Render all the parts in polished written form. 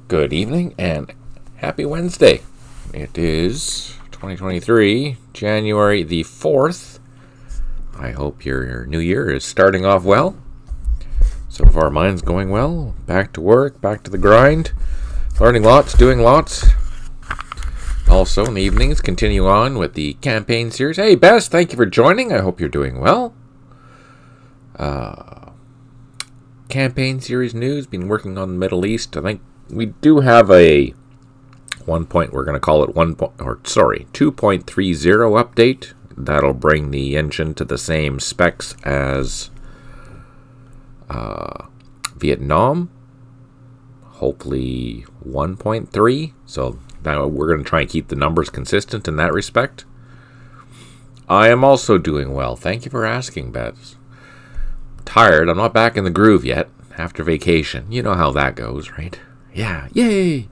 Good evening and happy Wednesday. It is 2023, January the 4th. I hope your new year is starting off well. So far mine's going well. Back to work, back to the grind. Learning lots, doing lots. Also in the evenings, continue on with the campaign series. Hey Bess, thank you for joining. I hope you're doing well. Campaign series news, been working on the Middle East. I think we do have a we're going to call it 2.30 update. That'll bring the engine to the same specs as Vietnam. Hopefully 1.3. So now we're going to try and keep the numbers consistent in that respect. I am also doing well. Thank you for asking, Beth. Tired. I'm not back in the groove yet after vacation. You know how that goes, right? Yeah. Yay!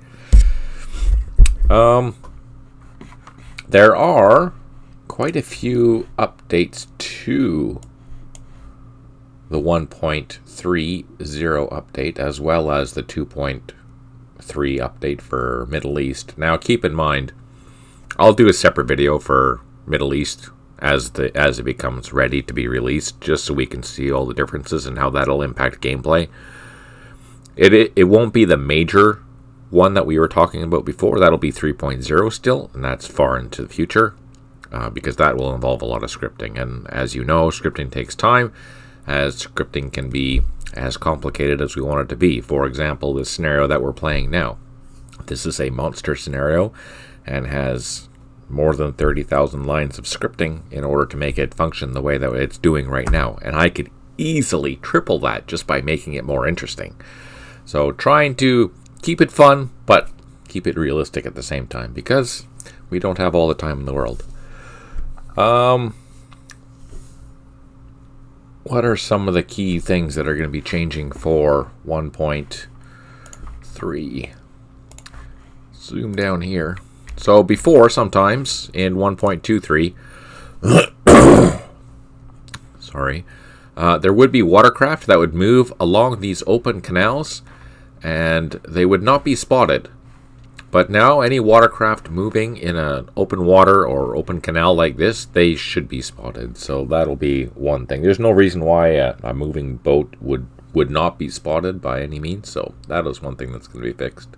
There are quite a few updates to the 1.30 update as well as the 2.3 update for Middle East. Now keep in mind, I'll do a separate video for Middle East as it becomes ready to be released, just so we can see all the differences and how that'll impact gameplay. It won't be the major one that we were talking about before. That'll be 3.0 still, and that's far into the future because that will involve a lot of scripting. And as you know, scripting takes time, as scripting can be as complicated as we want it to be. For example, this scenario that we're playing now. This is a monster scenario and has more than 30,000 lines of scripting in order to make it function the way that it's doing right now. And I could easily triple that just by making it more interesting. So trying to keep it fun, but keep it realistic at the same time, because we don't have all the time in the world. What are some of the key things that are going to be changing for 1.3? Zoom down here. So before, sometimes in 1.23, sorry, there would be watercraft that would move along these open canals, and they would not be spotted. But now any watercraft moving in an open water or open canal like this, they should be spotted. So that'll be one thing. There's no reason why a moving boat would not be spotted by any means. So that is one thing that's going to be fixed.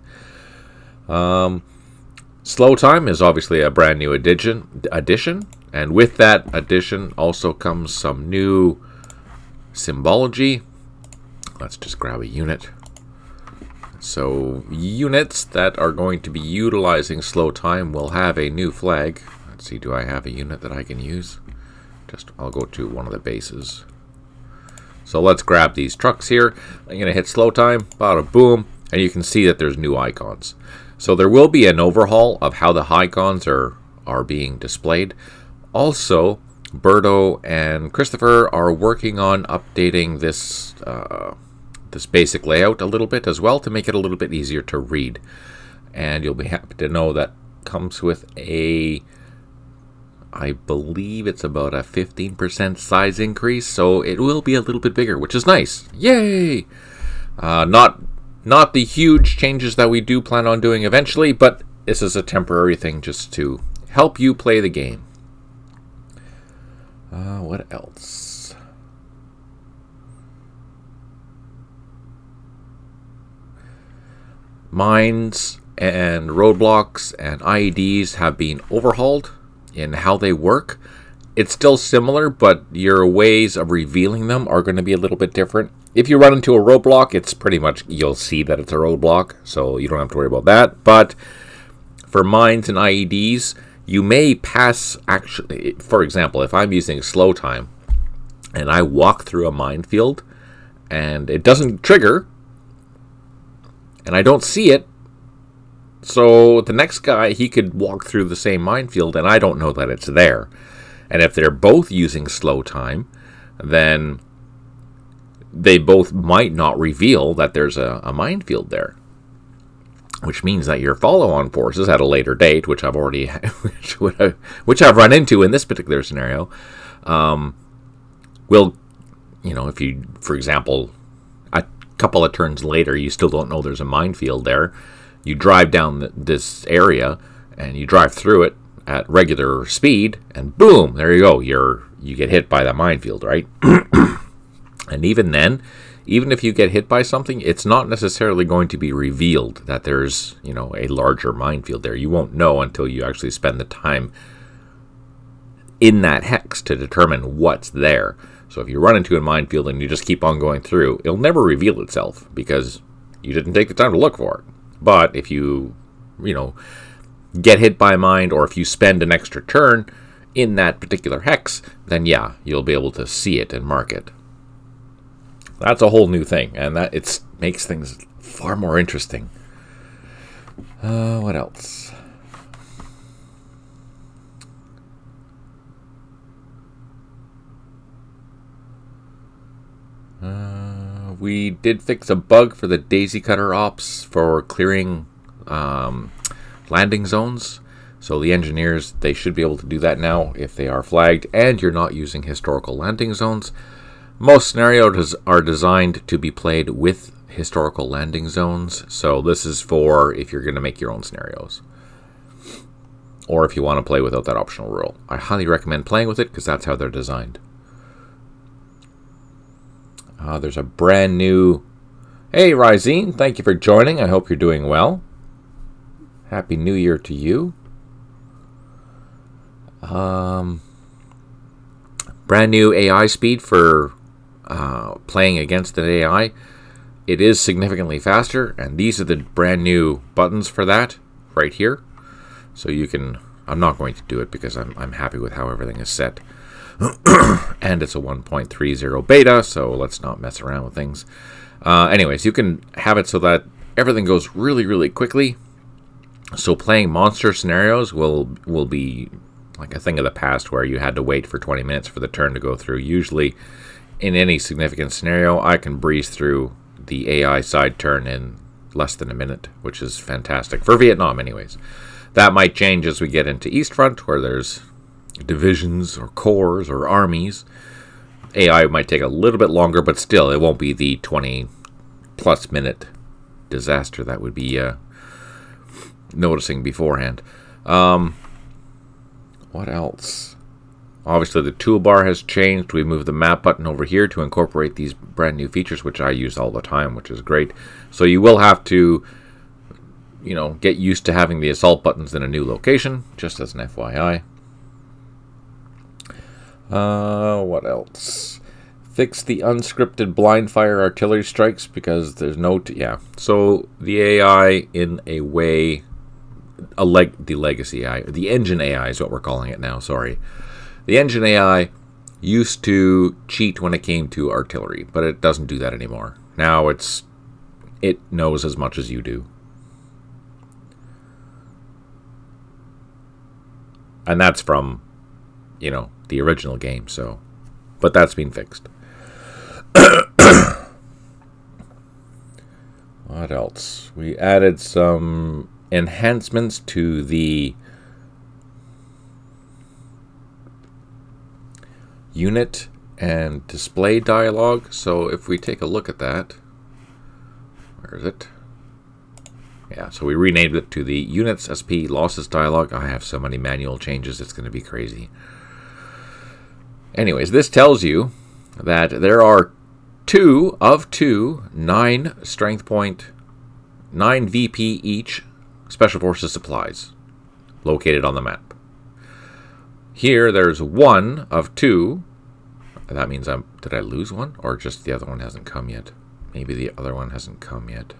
Slow time is obviously a brand new addition. And with that addition also comes some new symbology. Let's just grab a unit. So units that are going to be utilizing slow time will have a new flag. Let's see, do I have a unit that I can use? I'll go to one of the bases. So let's grab these trucks here. I'm going to hit slow time, bada boom, and you can see that there's new icons. So there will be an overhaul of how the icons are being displayed. Also, Berto and Christopher are working on updating this basic layout a little bit as well to make it a little bit easier to read. And you'll be happy to know that comes with I believe it's about a 15% size increase, so it will be a little bit bigger, which is nice. Yay! Not the huge changes that we do plan on doing eventually, but this is a temporary thing just to help you play the game. What else? Mines and roadblocks and IEDs have been overhauled in how they work. It's still similar, but your ways of revealing them are going to be a little bit different. If you run into a roadblock, it's pretty much, you'll see that it's a roadblock, so you don't have to worry about that. But for mines and IEDs, you may pass, actually, for example, if I'm using slow time and I walk through a minefield and it doesn't trigger and I don't see it, so the next guy, he could walk through the same minefield and I don't know that it's there. And if they're both using slow time, then they both might not reveal that there's a minefield there. Which means that your follow-on forces at a later date, which I've already, which I've run into in this particular scenario, will, if you, for example, a couple of turns later, you still don't know there's a minefield there, you drive down this area and you drive through it at regular speed, and boom, there you go. You get hit by that minefield, right? And even then, even if you get hit by something, it's not necessarily going to be revealed that there's, a larger minefield there. You won't know until you actually spend the time in that hex to determine what's there. So if you run into a minefield and you just keep on going through, it'll never reveal itself because you didn't take the time to look for it. But if you, get hit by a mine, or if you spend an extra turn in that particular hex, then yeah, you'll be able to see it and mark it. That's a whole new thing, and that makes things far more interesting. What else? We did fix a bug for the daisy cutter ops for clearing landing zones. So the engineers, they should be able to do that now if they are flagged and you're not using historical landing zones. Most scenarios are designed to be played with historical landing zones. So this is for if you're going to make your own scenarios, or if you want to play without that optional rule. I highly recommend playing with it because that's how they're designed. There's a brand new... Hey, Rysine, thank you for joining. I hope you're doing well. Happy New Year to you. Brand new AI speed for playing against an AI. It is significantly faster, and these are the brand new buttons for that right here. So you can... I'm not going to do it because I'm happy with how everything is set. And it's a 1.30 beta, so let's not mess around with things. Anyways, you can have it so that everything goes really, really quickly. So playing monster scenarios will be like a thing of the past where you had to wait for 20 minutes for the turn to go through. Usually, in any significant scenario, I can breeze through the AI side turn in less than a minute, which is fantastic. For Vietnam, anyways. That might change as we get into East Front, where there's divisions or corps or armies. AI might take a little bit longer, but still, it won't be the 20-plus minute disaster that would be noticing beforehand. What else? Obviously, the toolbar has changed. We moved the map button over here to incorporate these brand new features, which I use all the time, which is great. So you will have to, get used to having the assault buttons in a new location, just as an FYI. What else? Fix the unscripted blind fire artillery strikes because there's no... yeah. So the AI, in a way, the legacy AI, the engine AI is what we're calling it now, sorry. The engine AI used to cheat when it came to artillery, but it doesn't do that anymore. Now it knows as much as you do. And that's from, the original game, so... But that's been fixed. What else? We added some enhancements to the unit and display dialogue. So if we take a look at that, where is it? Yeah, so we renamed it to the Units SP Losses dialogue. I have so many manual changes, it's going to be crazy. Anyways, this tells you that there are 2 of 2 9 strength point, 9 VP each Special Forces supplies located on the map. Here, there's 1 of 2. That means did I lose one? Or just the other one hasn't come yet? Maybe the other one hasn't come yet.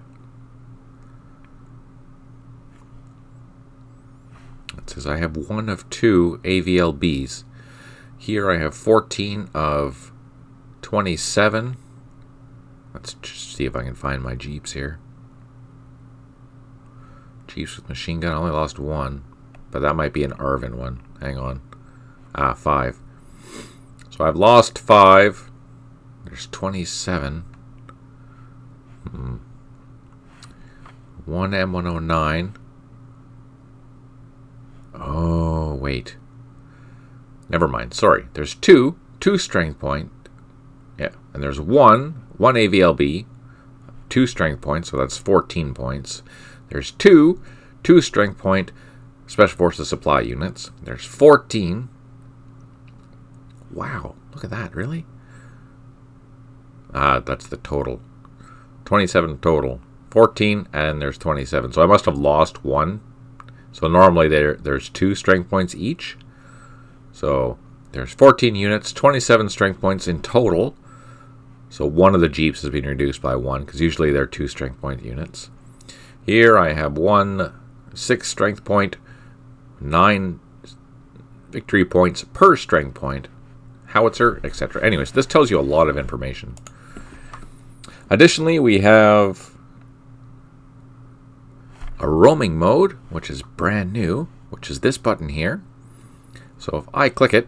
It says I have 1 of 2 AVLBs. Here I have 14 of 27. Let's just see if I can find my Jeeps here. Jeeps with machine gun. I only lost 1. But that might be an Arvin one. Hang on. 5. So I've lost 5. There's 27. 1 M109. Oh, wait. Never mind. Sorry. There's 2 strength point. Yeah. And there's 1 AVLB, 2 strength points, so that's 14 points. There's two strength point Special Forces supply units. There's 14. Wow, look at that, really? That's the total. 27 total. 14 and there's 27. So I must have lost one. So normally there's 2 strength points each. So there's 14 units, 27 strength points in total. So one of the Jeeps has been reduced by 1 because usually they're 2 strength point units. Here I have 6 strength point, 9 victory points per strength point, howitzer, etc. Anyways, this tells you a lot of information. Additionally, we have a roaming mode, which is brand new, which is this button here. So if I click it,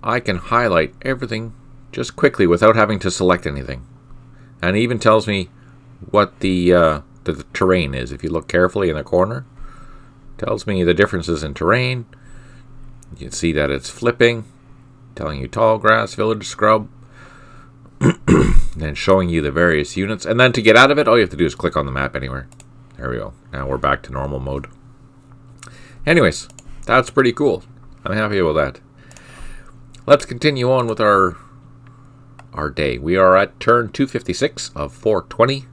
I can highlight everything just quickly without having to select anything. And it even tells me what the terrain is. If you look carefully in the corner, it tells me the differences in terrain. You can see that it's flipping, telling you tall grass, village, scrub, then showing you the various units. And then to get out of it, all you have to do is click on the map anywhere. There we go. Now we're back to normal mode. Anyways, that's pretty cool. I'm happy with that. Let's continue on with our day. We are at turn 256 of 420.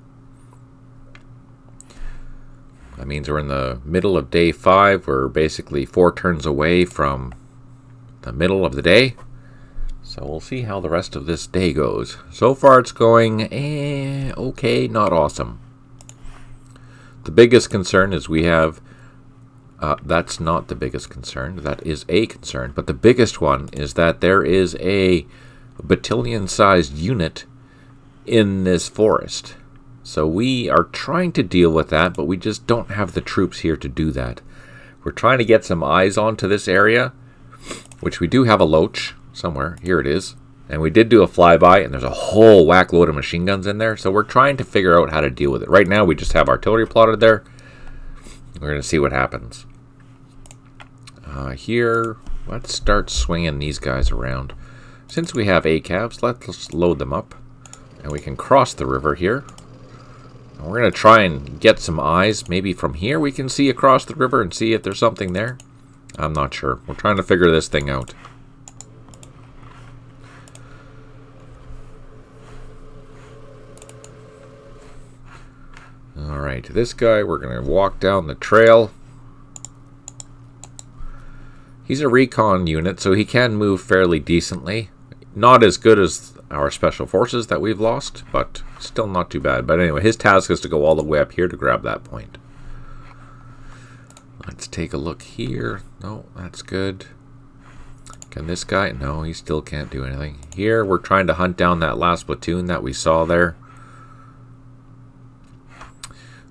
That means we're in the middle of day 5. We're basically 4 turns away from the middle of the day. So we'll see how the rest of this day goes. So far it's going okay, not awesome. The biggest concern is we have... that's not the biggest concern. That is a concern. But the biggest one is that there is a battalion-sized unit in this forest. So we are trying to deal with that, but we just don't have the troops here to do that. We're trying to get some eyes onto this area, which we do have a loach somewhere. Here it is. And we did do a flyby, and there's a whole whack load of machine guns in there. So we're trying to figure out how to deal with it. Right now, we just have artillery plotted there. We're going to see what happens. Here, let's start swinging these guys around. Since we have ACAVs, let's load them up. And we can cross the river here. And we're going to try and get some eyes. Maybe from here we can see across the river and see if there's something there. I'm not sure. We're trying to figure this thing out. Alright, this guy, we're going to walk down the trail. He's a recon unit, so he can move fairly decently. Not as good as our special forces that we've lost, but still not too bad. But anyway, his task is to go all the way up here to grab that point. Let's take a look here. No, that's good. Can this guy? No, he still can't do anything. Here, we're trying to hunt down that last platoon that we saw there.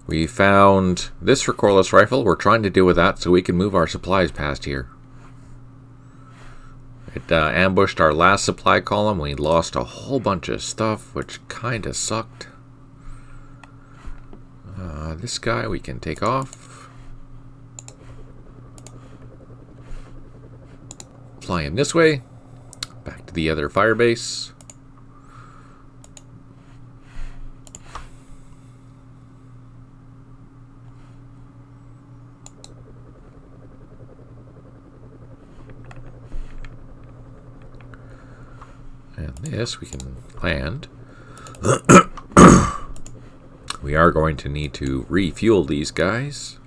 We found this recoilless rifle. We're trying to deal with that so we can move our supplies past here. It ambushed our last supply column. We lost a whole bunch of stuff, which kind of sucked. This guy we can take off. Fly him this way. Back to the other fire base. And this we can land. We are going to need to refuel these guys.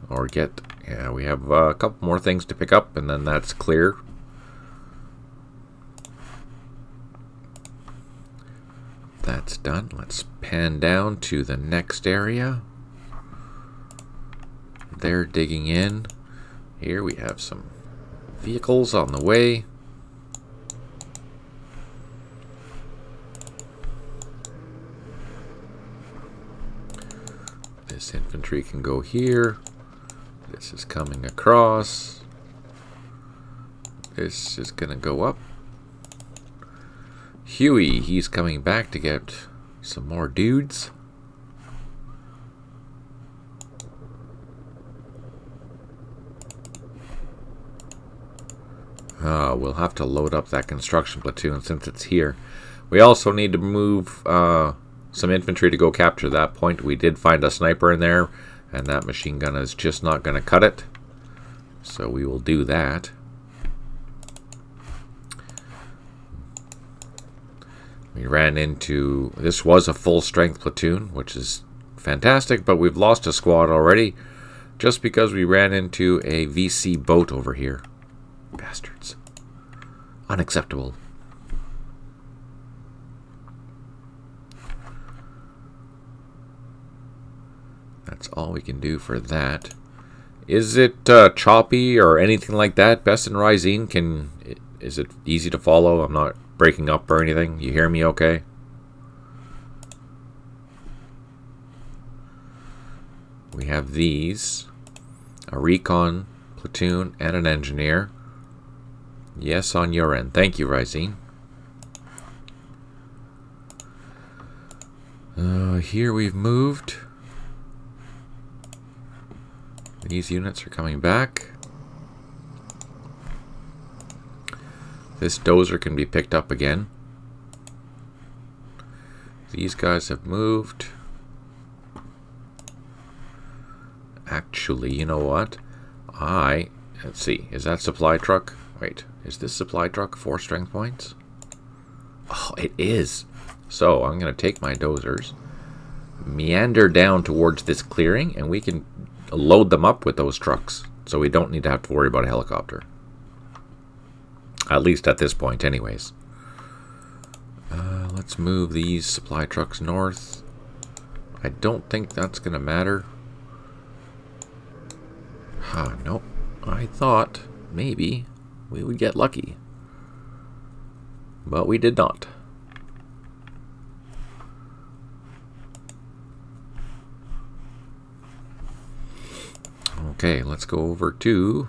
Or get... Yeah, we have a couple more things to pick up, and then that's clear. That's done. Let's pan down to the next area. They're digging in. Here we have some vehicles on the way. This infantry can go here. This is coming across. This is going to go up. Huey, he's coming back to get some more dudes. We'll have to load up that construction platoon since it's here. We also need to move some infantry to go capture that point. We did find a sniper in there, and that machine gun is just not going to cut it. So we will do that. We ran into... This was a full-strength platoon, which is fantastic, but we've lost a squad already just because we ran into a VC boat over here. Bastards. Unacceptable. That's all we can do for that. Is it choppy or anything like that? Best and Rising, is it easy to follow? I'm not breaking up or anything. You hear me okay? We have these. A recon platoon and an engineer. Yes, on your end. Thank you, Rising. Here we've moved. These units are coming back. This dozer can be picked up again. These guys have moved. Actually, you know what? Let's see. Is that supply truck? Wait, is this supply truck 4 strength points? Oh, it is. So I'm going to take my dozers, meander down towards this clearing, and we can load them up with those trucks, so we don't need to have to worry about a helicopter. At least at this point, anyways. Let's move these supply trucks north. I don't think that's going to matter. Nope. I thought maybe we would get lucky. But we did not. Okay, let's go over to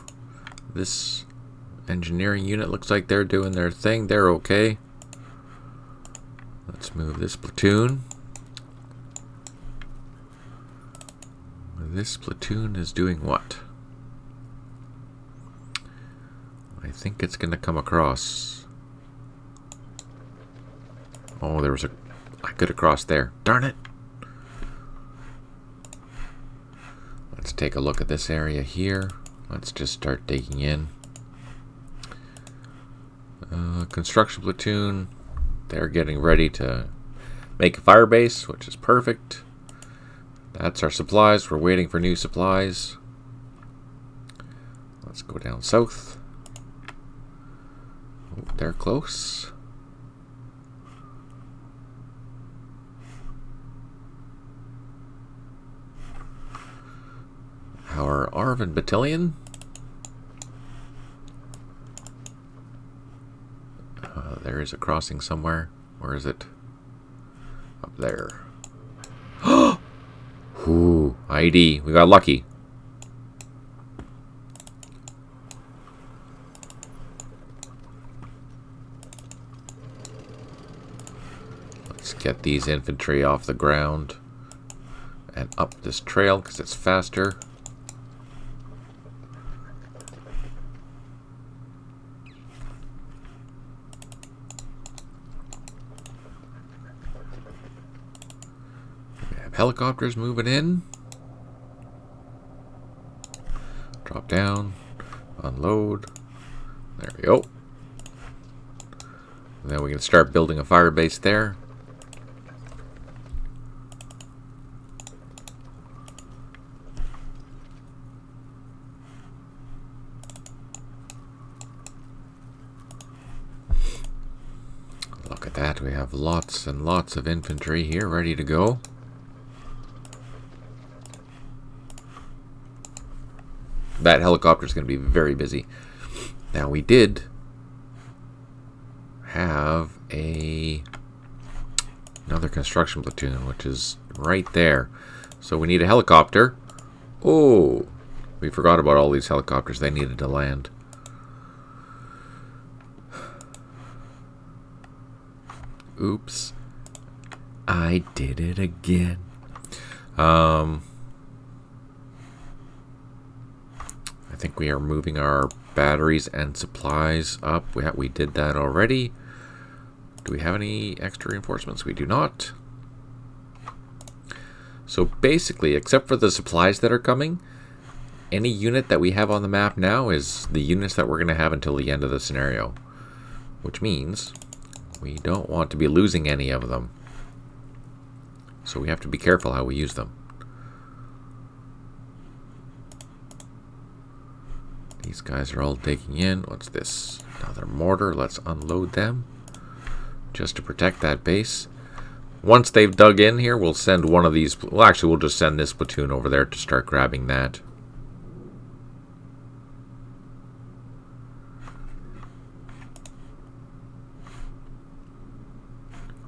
this engineering unit. Looks like they're doing their thing. They're okay. Let's move this platoon. This platoon is doing what? I think it's going to come across. Oh, there was a... I could have crossed there. Darn it! Let's take a look at this area here. Let's just start digging in. Construction platoon. They're getting ready to make a fire base, which is perfect. That's our supplies. We're waiting for new supplies. Let's go down south. Oh, they're close. Our Arvin Battalion. There is a crossing somewhere. Where is it? Up there. Ooh, ID. We got lucky. Let's get these infantry off the ground and up this trail because it's faster. Helicopters moving in. Drop down. Unload. There we go. And then we can start building a fire base there. Look at that. We have lots and lots of infantry here ready to go. That helicopter is going to be very busy. Now we did have another construction platoon, which is right there. So we need a helicopter. Oh, we forgot about all these helicopters. They needed to land. Oops. I did it again. I think we are moving our batteries and supplies up. We did that already. Do we have any extra reinforcements? We do not. So basically, except for the supplies that are coming, any unit that we have on the map now is the units that we're going to have until the end of the scenario. Which means we don't want to be losing any of them. So we have to be careful how we use them. These guys are all digging in. What's this? Another mortar. Let's unload them just to protect that base. Once they've dug in here, we'll send one of these. Well, actually, we'll just send this platoon over there to start grabbing that.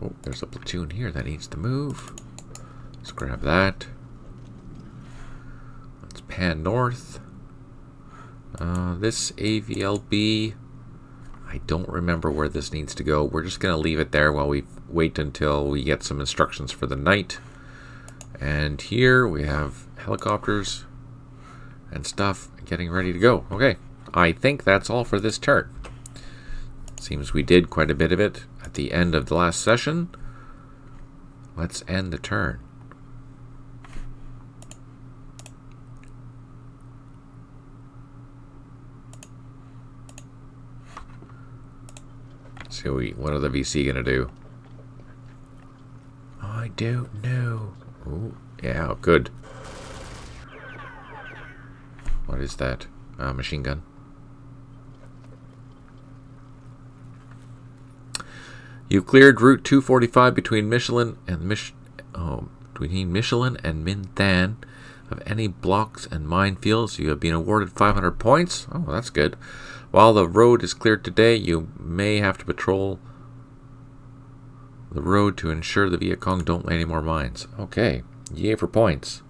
Oh, there's a platoon here that needs to move. Let's grab that. Let's pan north. This AVLB, I don't remember where this needs to go. We're just going to leave it there while we wait until we get some instructions for the night. And here we have helicopters and stuff getting ready to go. Okay, I think that's all for this turn. Seems we did quite a bit of it at the end of the last session. Let's end the turn. What are the VC gonna do? I don't know. Oh, yeah, good. What is that? Machine gun. You cleared Route 245 between Michelin and Minh of any blocks and minefields. You have been awarded 500 points. Oh, that's good. While the road is cleared today, you may have to patrol the road to ensure the Viet Cong don't lay any more mines. Okay, yay for points.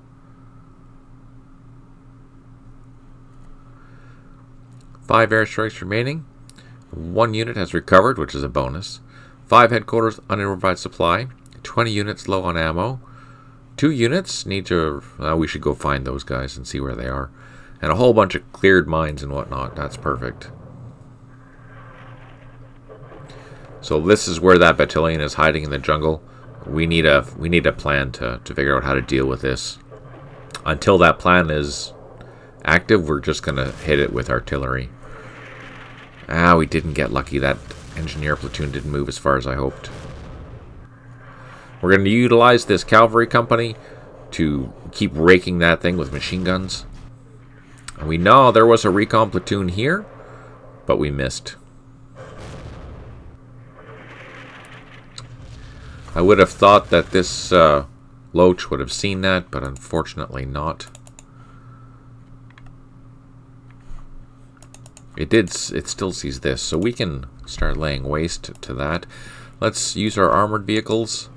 5 airstrikes remaining. 1 unit has recovered, which is a bonus. 5 headquarters unidentified supply. 20 units low on ammo. 2 units need to... we should go find those guys and see where they are. And a whole bunch of cleared mines and whatnot. That's perfect. So this is where that battalion is hiding in the jungle. We need a plan to figure out how to deal with this. Until that plan is active, we're just going to hit it with artillery. We didn't get lucky. That engineer platoon didn't move as far as I hoped. We're going to utilize this cavalry company to keep raking that thing with machine guns. And we know there was a recon platoon here, but we missed. I would have thought that this Loach would have seen that, but unfortunately not. It still sees this, so we can start laying waste to that. Let's use our armored vehicles.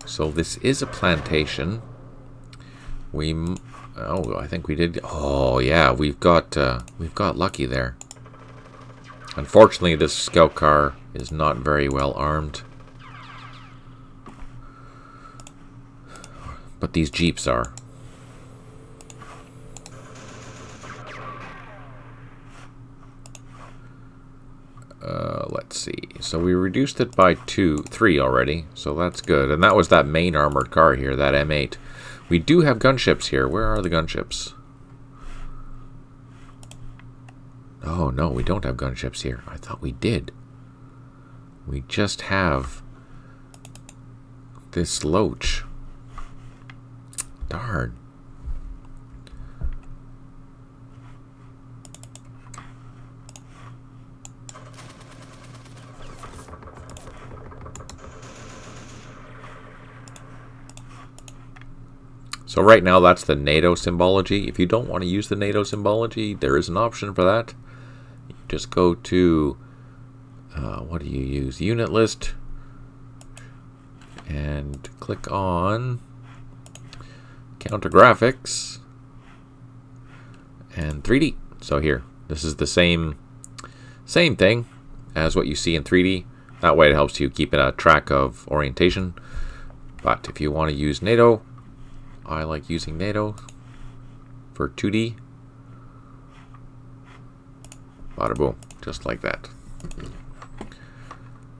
So this is a plantation. I think we did. Oh yeah, we've got lucky there. Unfortunately, this scout car is not very well armed, but these jeeps are. Let's see. So we reduced it by 3 already, so that's good. And that was that main armored car here, that M8. We do have gunships here. Where are the gunships? Oh, no, we don't have gunships here. I thought we did. We just have this Loach. Darn. So right now that's the NATO symbology. If you don't want to use the NATO symbology, there is an option for that. You just go to, what do you use? Unit list. And click on counter graphics and 3D. So here, this is the same thing as what you see in 3D. That way it helps you keep a track of orientation. But if you want to use NATO, I like using NATO for 2D. Bada boom, just like that.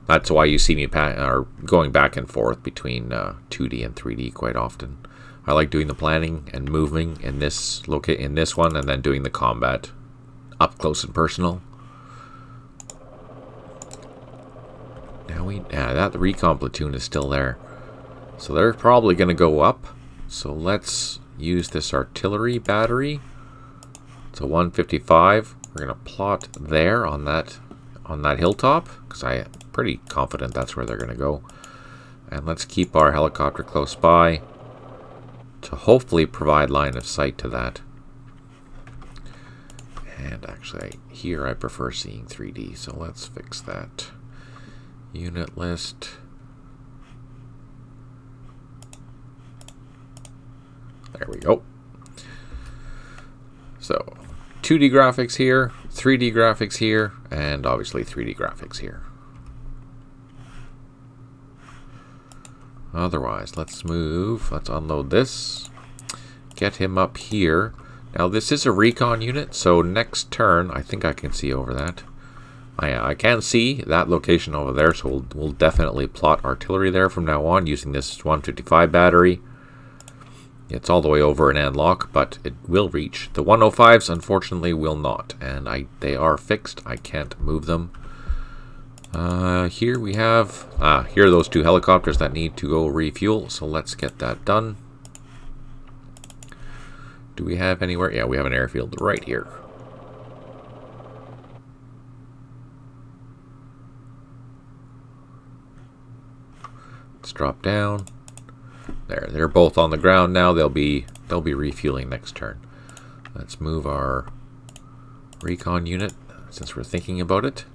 That's why you see me going back and forth between 2D and 3D quite often. I like doing the planning and moving in this one, and then doing the combat up close and personal. Now that recon platoon is still there, so they're probably going to go up. So let's use this artillery battery. It's a 155. We're going to plot there on that hilltop, because I am pretty confident that's where they're going to go. And let's keep our helicopter close by to hopefully provide line of sight to that. And actually, here I prefer seeing 3D, so let's fix that. Unit list. There we go. So 2D graphics here, 3D graphics here, and obviously 3D graphics here. Otherwise, let's unload this, get him up here. Now this is a recon unit, so next turn I think I can see over that. I can see that location over there, so we'll definitely plot artillery there from now on using this 155 battery. It's all the way over in Anlock, but it will reach. The 105s, unfortunately, will not, and they are fixed. I can't move them. Here we have... here are those two helicopters that need to go refuel, so let's get that done. Do we have anywhere? Yeah, we have an airfield right here. Let's drop down. There, they're both on the ground now. They'll be refueling next turn. Let's move our recon unit since we're thinking about it.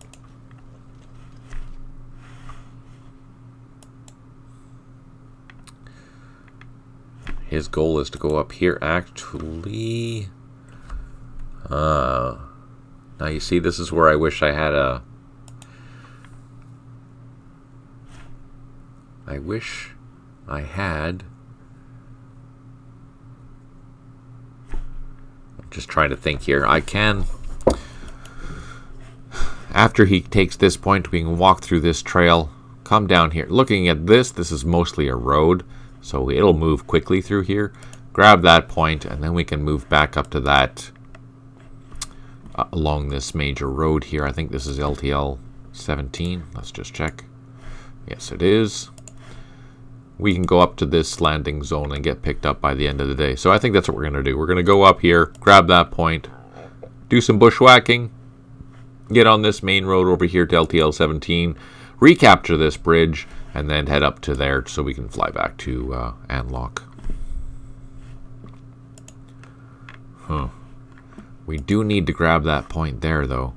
His goal is to go up here. Actually, now you see, this is where I wish I had a. I wish I had. I'm just trying to think here. I can. After he takes this point, we can walk through this trail, come down here. Looking at this, this is mostly a road, so it'll move quickly through here. Grab that point, and then we can move back up to that along this major road here. I think this is LTL 17. Let's just check. Yes, it is. We can go up to this landing zone and get picked up by the end of the day. So I think that's what we're going to do. We're going to go up here, grab that point, do some bushwhacking, get on this main road over here to LTL 17, recapture this bridge, and then head up to there so we can fly back to Anlock. We do need to grab that point there, though.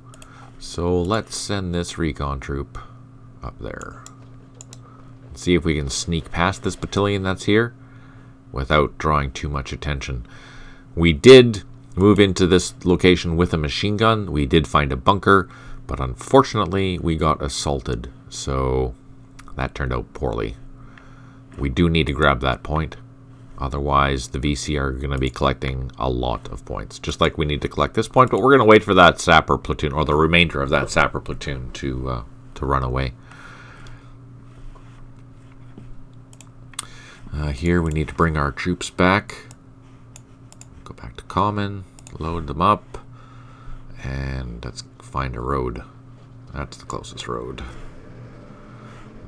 So let's send this recon troop up there. See if we can sneak past this battalion that's here without drawing too much attention. We did move into this location with a machine gun. We did find a bunker, but unfortunately we got assaulted, so that turned out poorly. We do need to grab that point. Otherwise, the VC are going to be collecting a lot of points, just like we need to collect this point, but we're going to wait for that sapper platoon, or the remainder of that sapper platoon, to run away. Here we need to bring our troops back. Go back to common, load them up, and let's find a road. That's the closest road.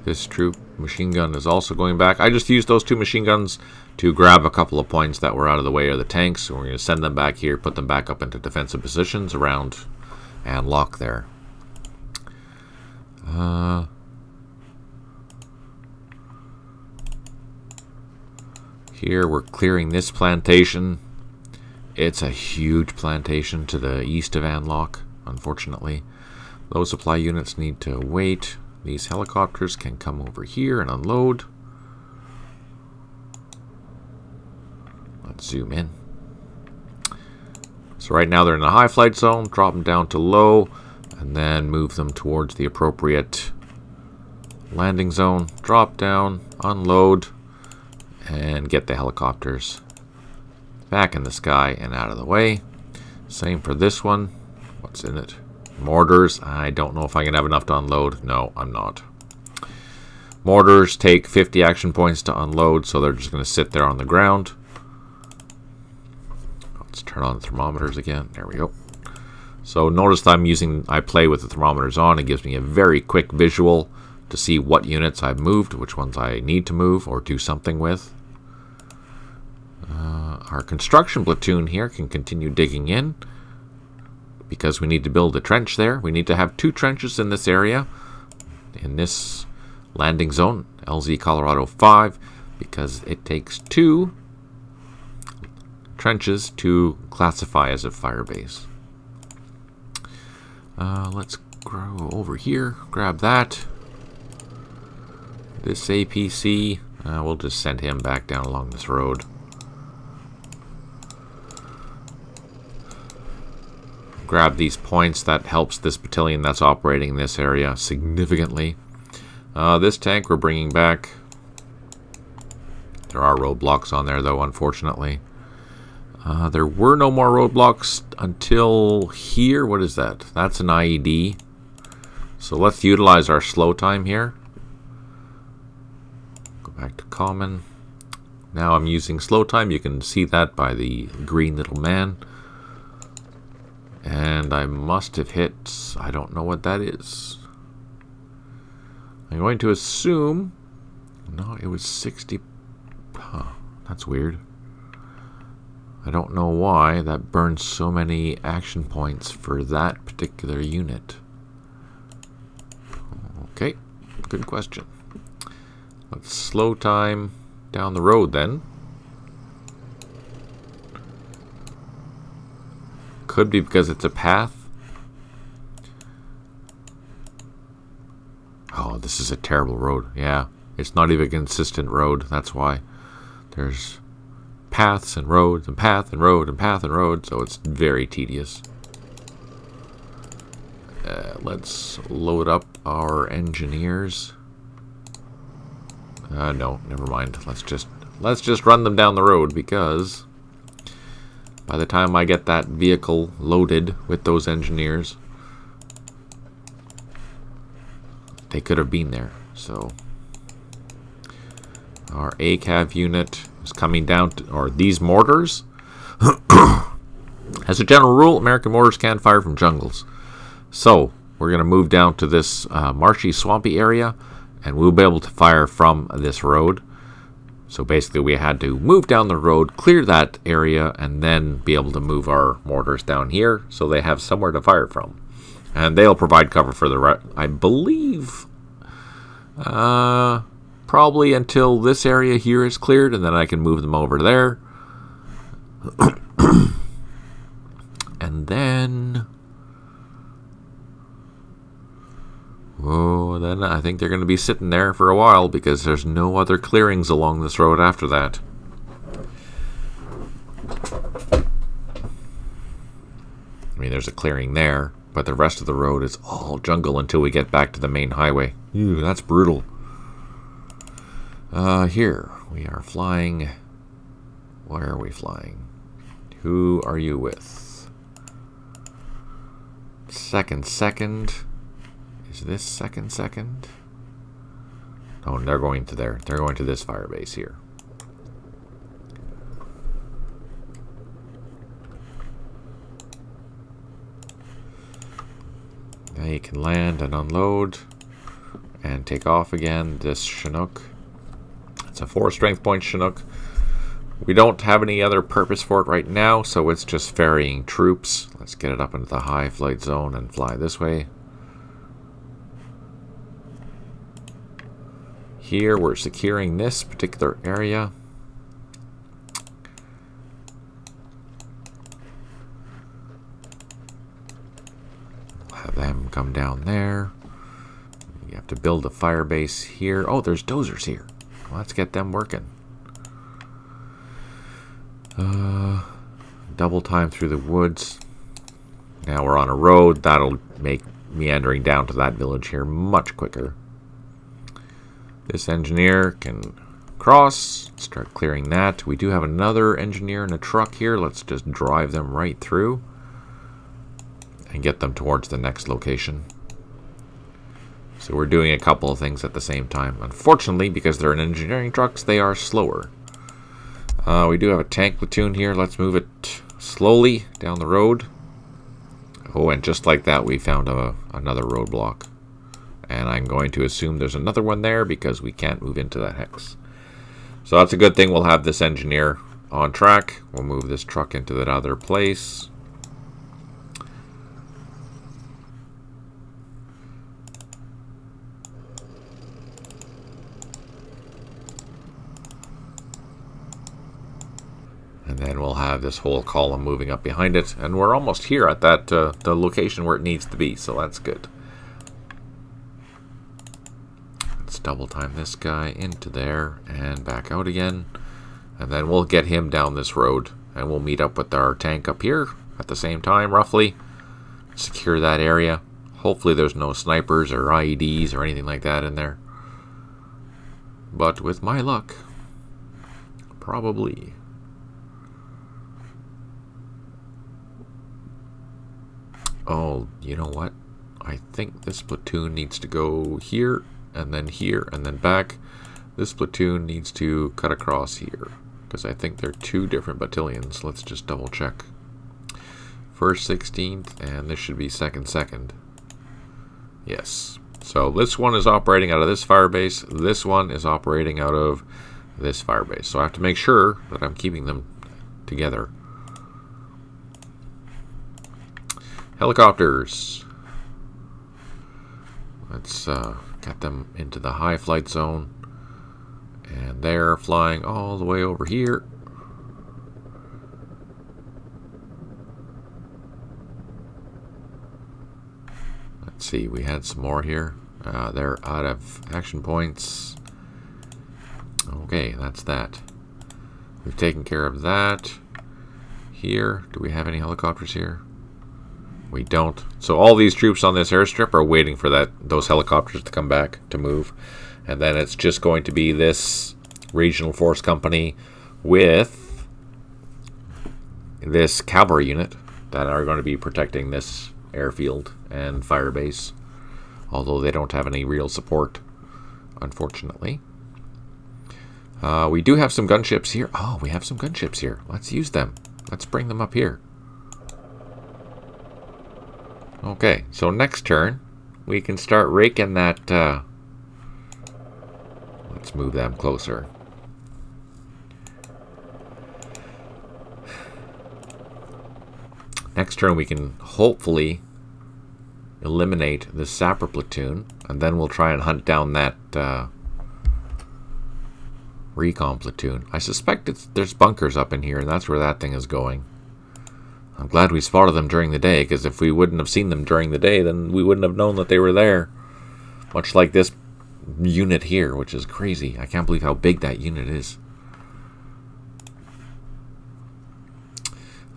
This troop machine gun is also going back. I just used those two machine guns to grab a couple of points that were out of the way of the tanks. So we're going to send them back here, put them back up into defensive positions around Anlock there. Here we're clearing this plantation. It's a huge plantation to the east of Anlock, unfortunately. Those supply units need to wait. These helicopters can come over here and unload. Let's zoom in. So right now they're in the high flight zone. Drop them down to low, and then move them towards the appropriate landing zone. Drop down, unload, and get the helicopters back in the sky and out of the way. Same for this one. What's in it? Mortars. I don't know if I can have enough to unload. No, I'm not. Mortars take 50 action points to unload, so they're just going to sit there on the ground. Let's turn on the thermometers again. There we go. So notice that I play with the thermometers on. It gives me a very quick visual to see what units I've moved, which ones I need to move or do something with. Our construction platoon here can continue digging in because we need to build a trench there. We need to have 2 trenches in this area, in this landing zone, LZ Colorado 5, because it takes 2 trenches to classify as a fire base. Let's go over here, grab that. This APC, we'll just send him back down along this road. Grab these points. That helps this battalion that's operating in this area significantly. This tank we're bringing back. There are roadblocks on there, though, unfortunately. There were no more roadblocks until here. What is that? That's an IED. So let's utilize our slow time here. Go back to common. Now I'm using slow time. You can see that by the green little man. And I must have hit, I don't know what that is. I'm going to assume, no, it was 60. Huh, that's weird. I don't know why that burns so many action points for that particular unit. Okay, good question. Let's slow time down the road then. Could be because it's a path. Oh, this is a terrible road. Yeah, it's not even a consistent road. That's why. There's paths and roads and path and road and path and road, so it's very tedious. Let's load up our engineers. No, never mind. Let's just run them down the road, because by the time I get that vehicle loaded with those engineers, they could have been there. So our ACAV unit is coming down to, or these mortars. As a general rule, American mortars can fire from jungles. So we're going to move down to this marshy, swampy area, and we'll be able to fire from this road. So basically we had to move down the road, clear that area, and then be able to move our mortars down here so they have somewhere to fire from. And they'll provide cover for the I believe, probably until this area here is cleared, and then I can move them over there. And then, oh, then I think they're going to be sitting there for a while, because there's no other clearings along this road after that. I mean, there's a clearing there, but the rest of the road is all jungle until we get back to the main highway. Ew, that's brutal. Here, we are flying. Where are we flying? Who are you with? Second. Is this second? Oh, they're going to there. They're going to this fire base here. Now you can land and unload and take off again. This Chinook. It's a 4 strength point Chinook. We don't have any other purpose for it right now, so it's just ferrying troops. Let's get it up into the high flight zone and fly this way. Here we're securing this particular area. Have them come down there. You have to build a fire base here. Oh, there's dozers here. Well, let's get them working. Double time through the woods. Now we're on a road. That'll make meandering down to that village here much quicker. This engineer can cross. Start clearing that. We do have another engineer in a truck here. Let's just drive them right through and get them towards the next location. So we're doing a couple of things at the same time. Unfortunately, because they're in engineering trucks, they are slower. We do have a tank platoon here. Let's move it slowly down the road. Oh, and just like that, we found another roadblock. And I'm going to assume there's another one there because we can't move into that hex. So that's a good thing. We'll have this engineer on track. We'll move this truck into that other place. And then we'll have this whole column moving up behind it. And we're almost here at that the location where it needs to be. So that's good. Let's double time this guy into there and back out again. And then we'll get him down this road. And we'll meet up with our tank up here at the same time, roughly. Secure that area. Hopefully there's no snipers or IEDs or anything like that in there. But with my luck, probably. Oh, you know what? I think this platoon needs to go here, and then back. This platoon needs to cut across here, because I think they're two different battalions. Let's just double check. 1st, 16th, and this should be 2nd. Yes. So this one is operating out of this firebase. This one is operating out of this firebase. So I have to make sure that I'm keeping them together. Helicopters. Let's get them into the high flight zone. And they're flying all the way over here. Let's see, we had some more here. They're out of action points. Okay, that's that. We've taken care of that. Here, do we have any helicopters here? We don't. So all these troops on this airstrip are waiting for those helicopters to come back to move. And then it's just going to be this regional force company with this cavalry unit that are going to be protecting this airfield and firebase. Although they don't have any real support, unfortunately. We do have some gunships here. Oh, we have some gunships here. Let's use them. Let's bring them up here. Okay, so next turn, we can start raking that, let's move them closer. Next turn, we can hopefully eliminate the sapper platoon, and then we'll try and hunt down that recon platoon. I suspect there's bunkers up in here, and that's where that thing is going. I'm glad we spotted them during the day, because if we wouldn't have seen them during the day, then we wouldn't have known that they were there. Much like this unit here, which is crazy. I can't believe how big that unit is.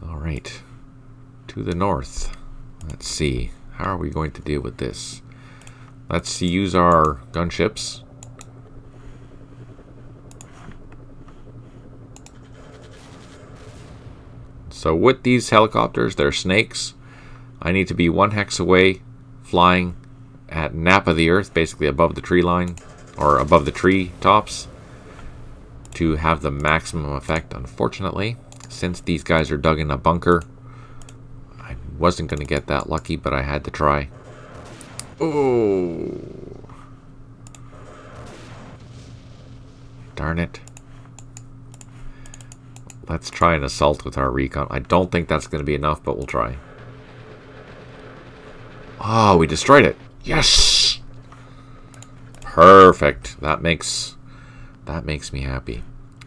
Alright. To the north. Let's see. How are we going to deal with this? Let's use our gunships. So with these helicopters, they're snakes. I need to be 1 hex away, flying at nap of the earth, basically above the tree line, or above the tree tops, to have the maximum effect. Unfortunately, since these guys are dug in a bunker, I wasn't going to get that lucky, but I had to try. Oh! Darn it. Let's try an assault with our recon. I don't think that's going to be enough, but we'll try. Oh, we destroyed it. Yes! Perfect. That makes me happy.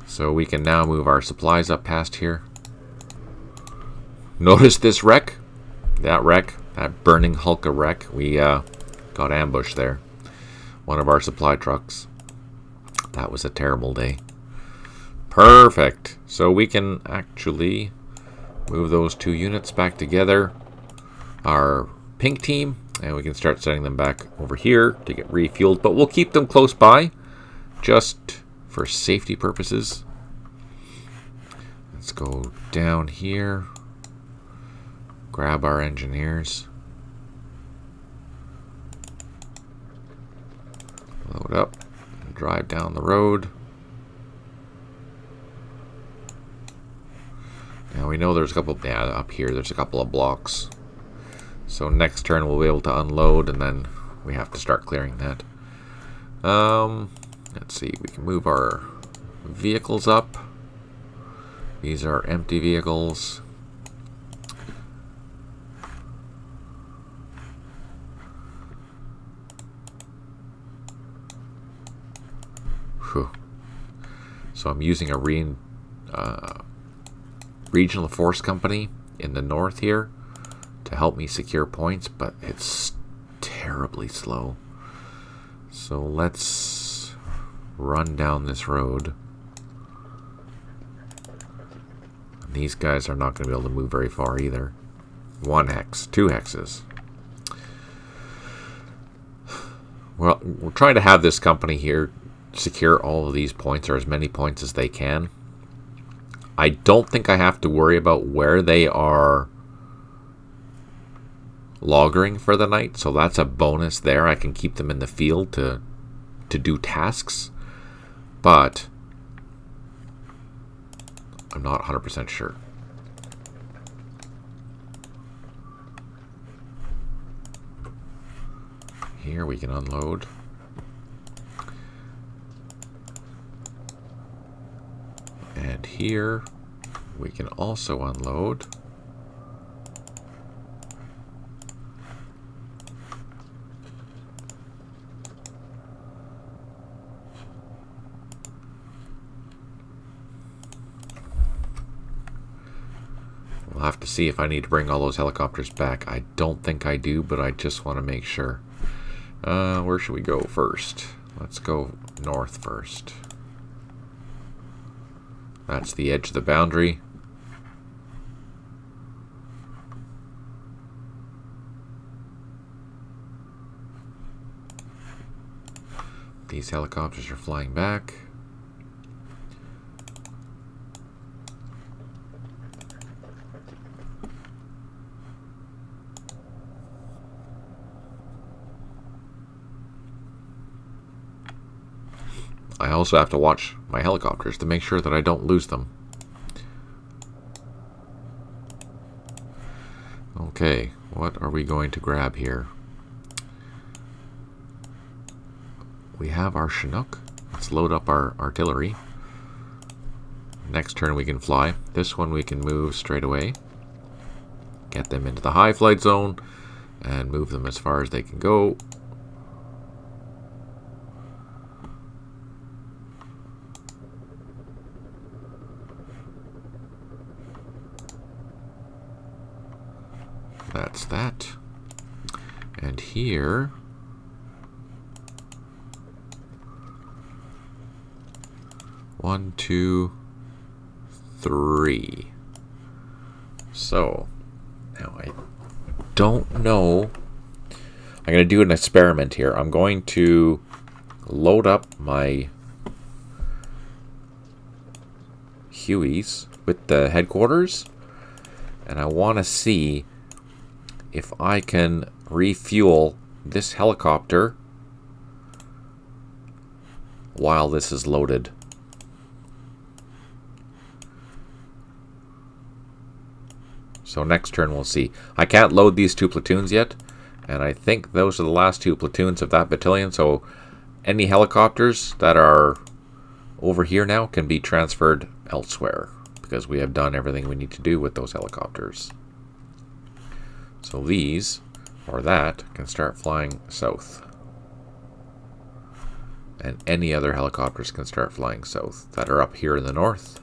So we can now move our supplies up past here. Notice this wreck? That wreck, that burning hulk of wreck. We got ambushed there. One of our supply trucks. That was a terrible day. Perfect. So we can actually move those 2 units back together. Our pink team, and we can start sending them back over here to get refueled. But we'll keep them close by, just for safety purposes. Let's go down here. Grab our engineers. Load up and drive down the road. Now we know there's a couple, yeah, up here there's a couple of blocks. So next turn we'll be able to unload, and then we have to start clearing that. Let's see, we can move our vehicles up. These are empty vehicles. Whew. So I'm using a regional force company in the north here to help me secure points, but it's terribly slow. So let's run down this road. And these guys are not going to be able to move very far either. 1 hex, 2 hexes. Well, we're trying to have this company here secure all of these points, or as many points as they can. I don't think I have to worry about where they are loggering for the night, so that's a bonus there. I can keep them in the field to do tasks, but I'm not 100% sure. Here we can unload. And here we can also unload. We'll have to see if I need to bring all those helicopters back. I don't think I do, but I just want to make sure. Where should we go first? Let's go north first. That's the edge of the boundary. These helicopters are flying back. I also have to watch my helicopters to make sure that I don't lose them. Okay, what are we going to grab here? We have our Chinook. Let's load up our artillery. Next turn we can fly. This one we can move straight away. Get them into the high flight zone and move them as far as they can go. That's that. And here, one, two, three. So now I don't know. I'm going to do an experiment here. I'm going to load up my Hueys with the headquarters, and I want to see if I can refuel this helicopter while this is loaded. So next turn we'll see. I can't load these 2 platoons yet, and I think those are the last 2 platoons of that battalion, so any helicopters that are over here now can be transferred elsewhere, because we have done everything we need to do with those helicopters. So these, or that, can start flying south. And any other helicopters can start flying south that are up here in the north.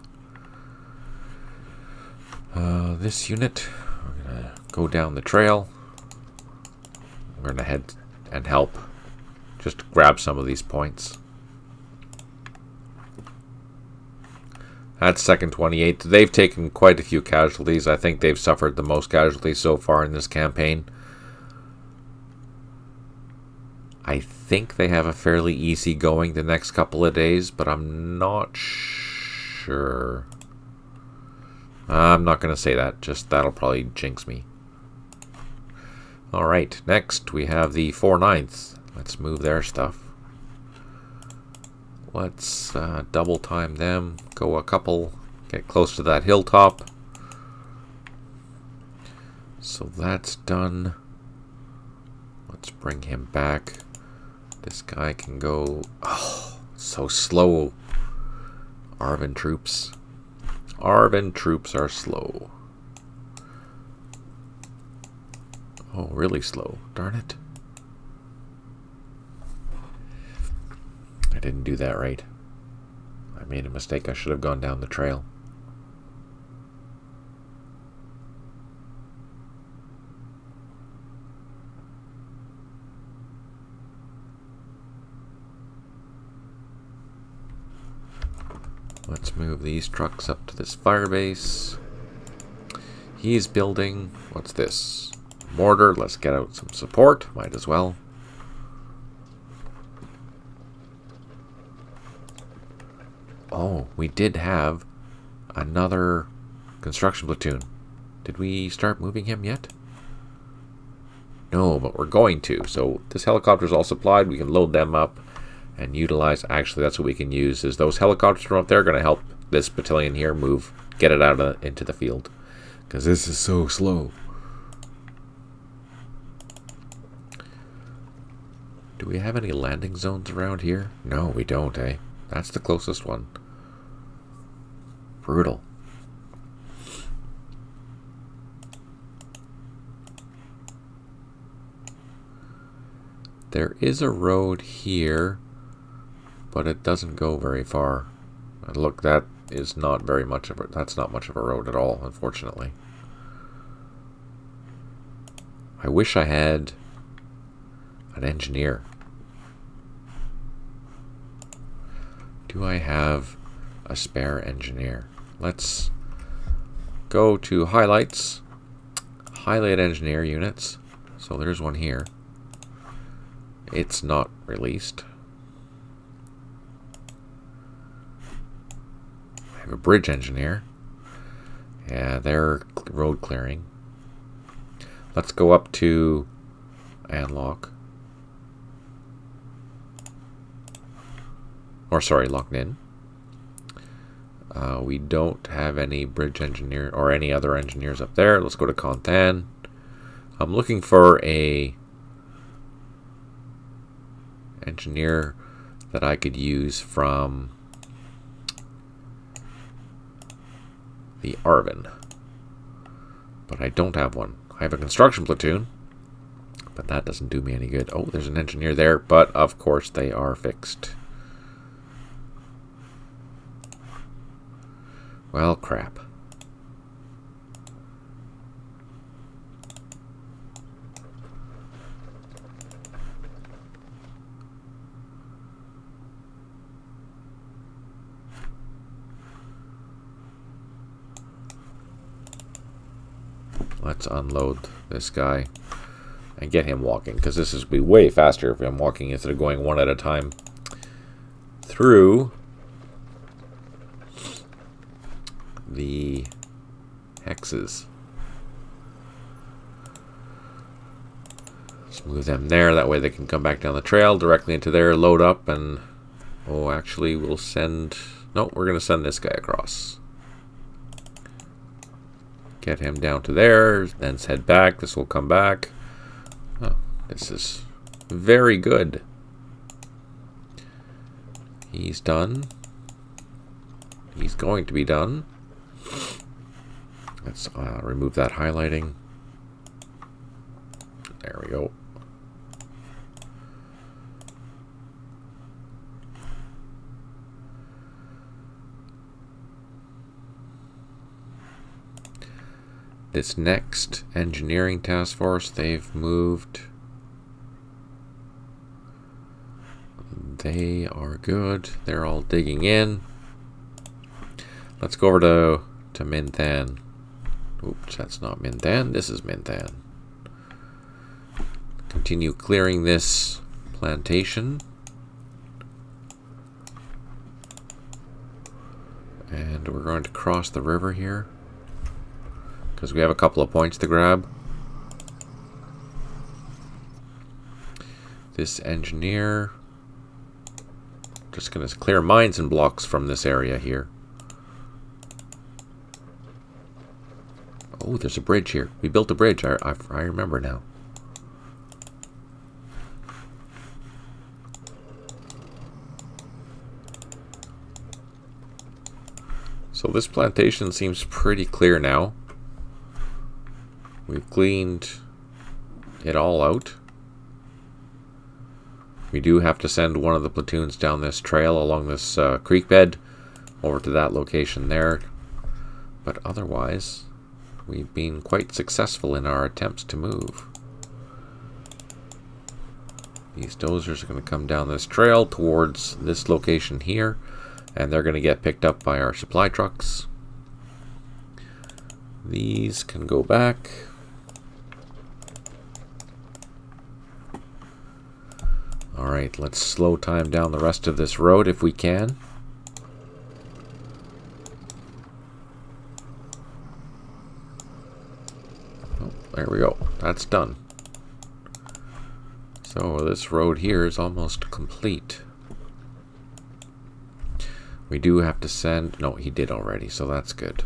This unit, we're going to go down the trail. We're going to head and help. Just grab some of these points. That's 2nd 28th. They've taken quite a few casualties. I think they've suffered the most casualties so far in this campaign. I think they have a fairly easy going the next couple of days, but I'm not sure. I'm not going to say that. Just that'll probably jinx me. Alright, next we have the 4/9. Let's move their stuff. Let's double time them. Go a couple. Get close to that hilltop. So that's done. Let's bring him back. This guy can go... Oh, so slow. Arvin troops. Arvin troops are slow. Oh, really slow. Darn it. I didn't do that right. I made a mistake. I should have gone down the trail. Let's move these trucks up to this fire base. He's building... What's this? Mortar. Let's get out some support. Might as well. Oh, we did have another construction platoon. Did we start moving him yet? No, but we're going to. So this helicopter is all supplied. We can load them up and utilize. Actually, that's what we can use. Is those helicopters from up there going to help this battalion here move, get it out into the field? Because this is so slow. Do we have any landing zones around here? No, we don't, eh? That's the closest one. Brutal. There is a road here, but it doesn't go very far. And look, that is not very much of a... That's not much of a road at all, unfortunately. I wish I had an engineer. Do I have a spare engineer? Let's go to highlights, highlight engineer units. So there's one here. It's not released. I have a bridge engineer. Yeah, they're road clearing. Let's go up to Anlock. Or sorry, Locknin. We don't have any bridge engineer or any other engineers up there. Let's go to Conthan. I'm looking for a engineer that I could use from the Arvin. But I don't have one. I have a construction platoon, but that doesn't do me any good. Oh, there's an engineer there, but of course they are fixed. Well, crap. Let's unload this guy and get him walking, because this is be way faster if I'm walking instead of going one at a time through the hexes. Let's move them there. That way they can come back down the trail directly into there, load up, and oh, actually we'll send... No, we're going to send this guy across. Get him down to there, then head back. This will come back. Oh, this is very good. He's done. He's going to be done. Let's remove that highlighting. There we go. This next engineering task force, they've moved. They are good. They're all digging in. Let's go over to Minthan. Oops, that's not Minthan. This is Minthan. Continue clearing this plantation. And we're going to cross the river here, because we have a couple of points to grab. This engineer Just going to clear mines and blocks from this area here. Oh, there's a bridge here. We built a bridge. I remember now. So this plantation seems pretty clear now. We've cleaned it all out. We do have to send one of the platoons down this trail along this creek bed over to that location there. But otherwise, we've been quite successful in our attempts to move. These dozers are going to come down this trail towards this location here, and they're going to get picked up by our supply trucks. These can go back. Alright, let's slow time down the rest of this road if we can. Oh, there we go. That's done. So this road here is almost complete. We do have to send... No, he did already, so that's good.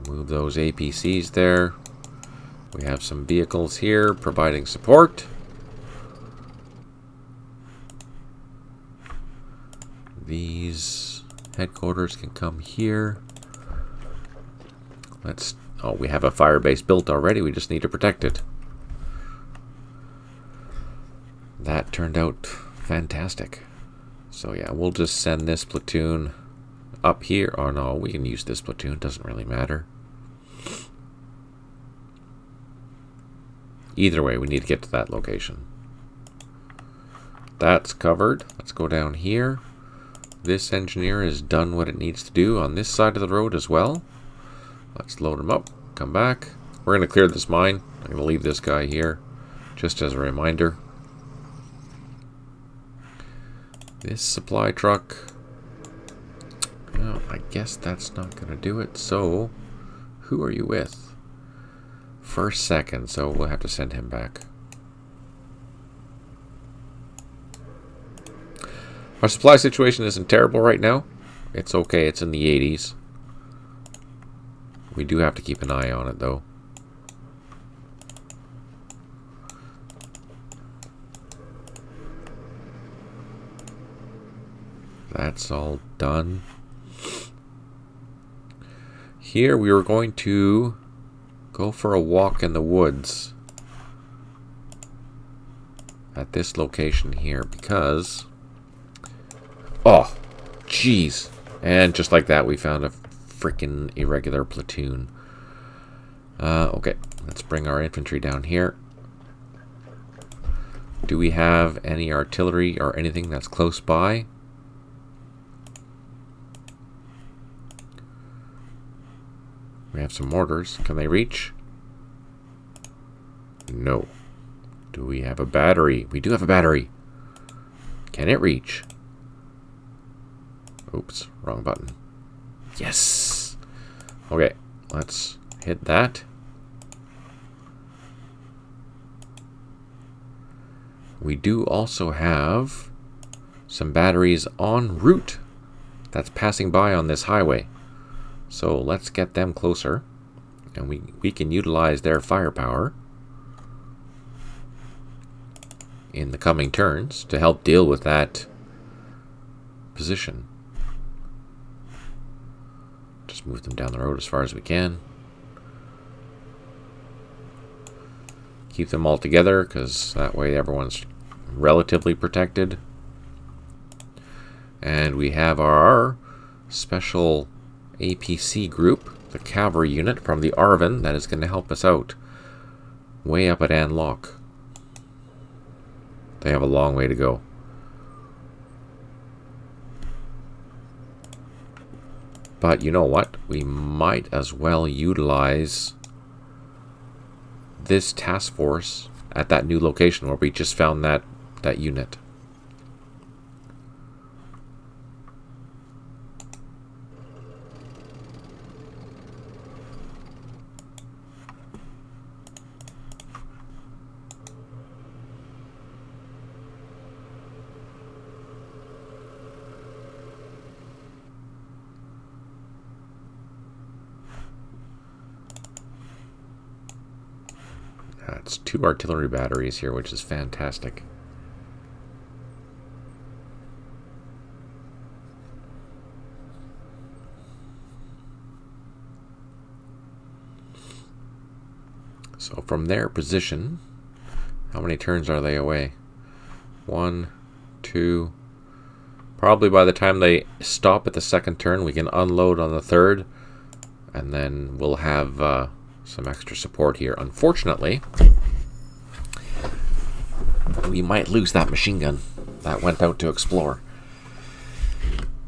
Move those APCs there. We have some vehicles here providing support. These headquarters can come here. Let's... Oh, we have a fire base built already. We just need to protect it. That turned out fantastic. So yeah, we'll just send this platoon up here. Oh no, we can use this platoon. Doesn't really matter. Either way, we need to get to that location. That's covered. Let's go down here. This engineer has done what it needs to do on this side of the road as well. Let's load him up. Come back. We're going to clear this mine. I'm going to leave this guy here just as a reminder. This supply truck. Well, I guess that's not going to do it. So, who are you with? First, second. So we'll have to send him back. Our supply situation isn't terrible right now. It's okay. It's in the 80s. We do have to keep an eye on it, though. That's all done. Here we were going to go for a walk in the woods at this location here because... Oh, jeez. And just like that, we found a freaking irregular platoon. Okay, let's bring our infantry down here. Do we have any artillery or anything that's close by? We have some mortars. Can they reach? No. Do we have a battery? We do have a battery. Can it reach? Oops, wrong button. Yes! Okay, let's hit that. We do also have some batteries en route that's passing by on this highway. So let's get them closer, and we can utilize their firepower in the coming turns to help deal with that position. Just move them down the road as far as we can. Keep them all together, because that way everyone's relatively protected. And we have our special APC group, the cavalry unit from the Arvin, that is going to help us out way up at Anlock. They have a long way to go. But you know what? We might as well utilize this task force at that new location where we just found that unit. That's 2 artillery batteries here, which is fantastic. So from their position, how many turns are they away? 1, 2. Probably by the time they stop at the second turn, we can unload on the third, and then we'll have some extra support here. Unfortunately, we might lose that machine gun that went out to explore.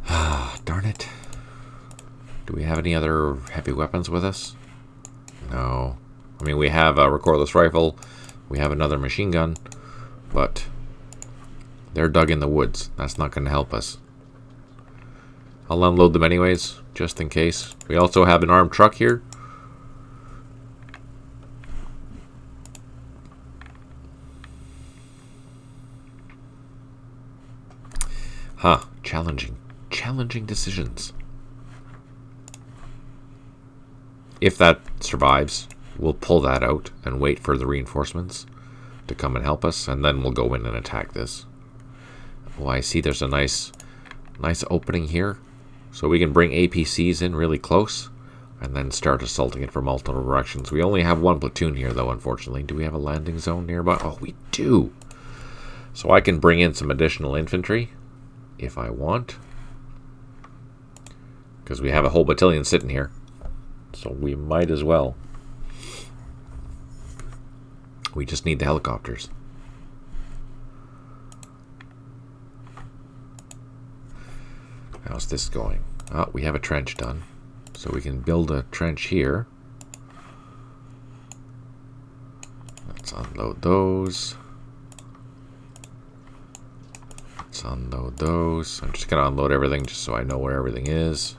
Ah, darn it. Do we have any other heavy weapons with us? No. I mean, we have a recordless rifle, we have another machine gun, but they're dug in the woods. That's not going to help us. I'll unload them anyways, just in case. We also have an armed truck here. Huh, challenging decisions. If that survives, we'll pull that out and wait for the reinforcements to come and help us, and then we'll go in and attack this. Oh, I see there's a nice opening here, so we can bring APCs in really close and then start assaulting it from multiple directions. We only have 1 platoon here, though, unfortunately. Do we have a landing zone nearby? Oh, we do! So I can bring in some additional infantry if I want, because we have a whole battalion sitting here, so we might as well. We just need the helicopters. How's this going? Oh, we have a trench done, so we can build a trench here. Let's unload those. Let's unload those. I'm just going to unload everything just so I know where everything is.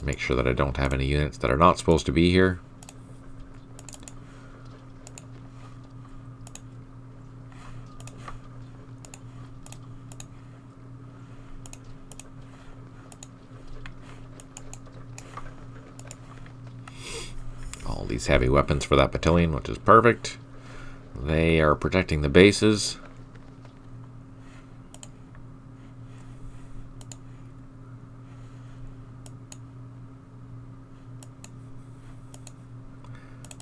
Make sure that I don't have any units that are not supposed to be here. All these heavy weapons for that battalion, which is perfect. They are protecting the bases.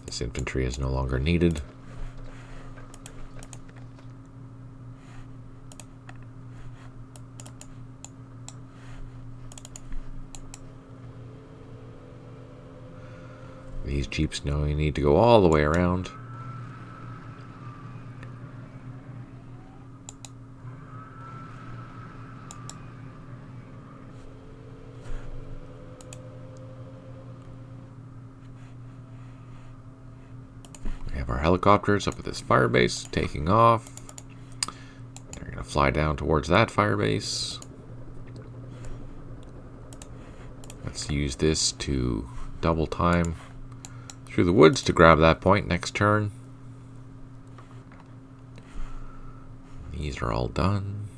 This infantry is no longer needed. These jeeps know you need to go all the way around. We have our helicopters up at this firebase taking off. They're going to fly down towards that firebase. Let's use this to double time through the woods to grab that point next turn. These are all done.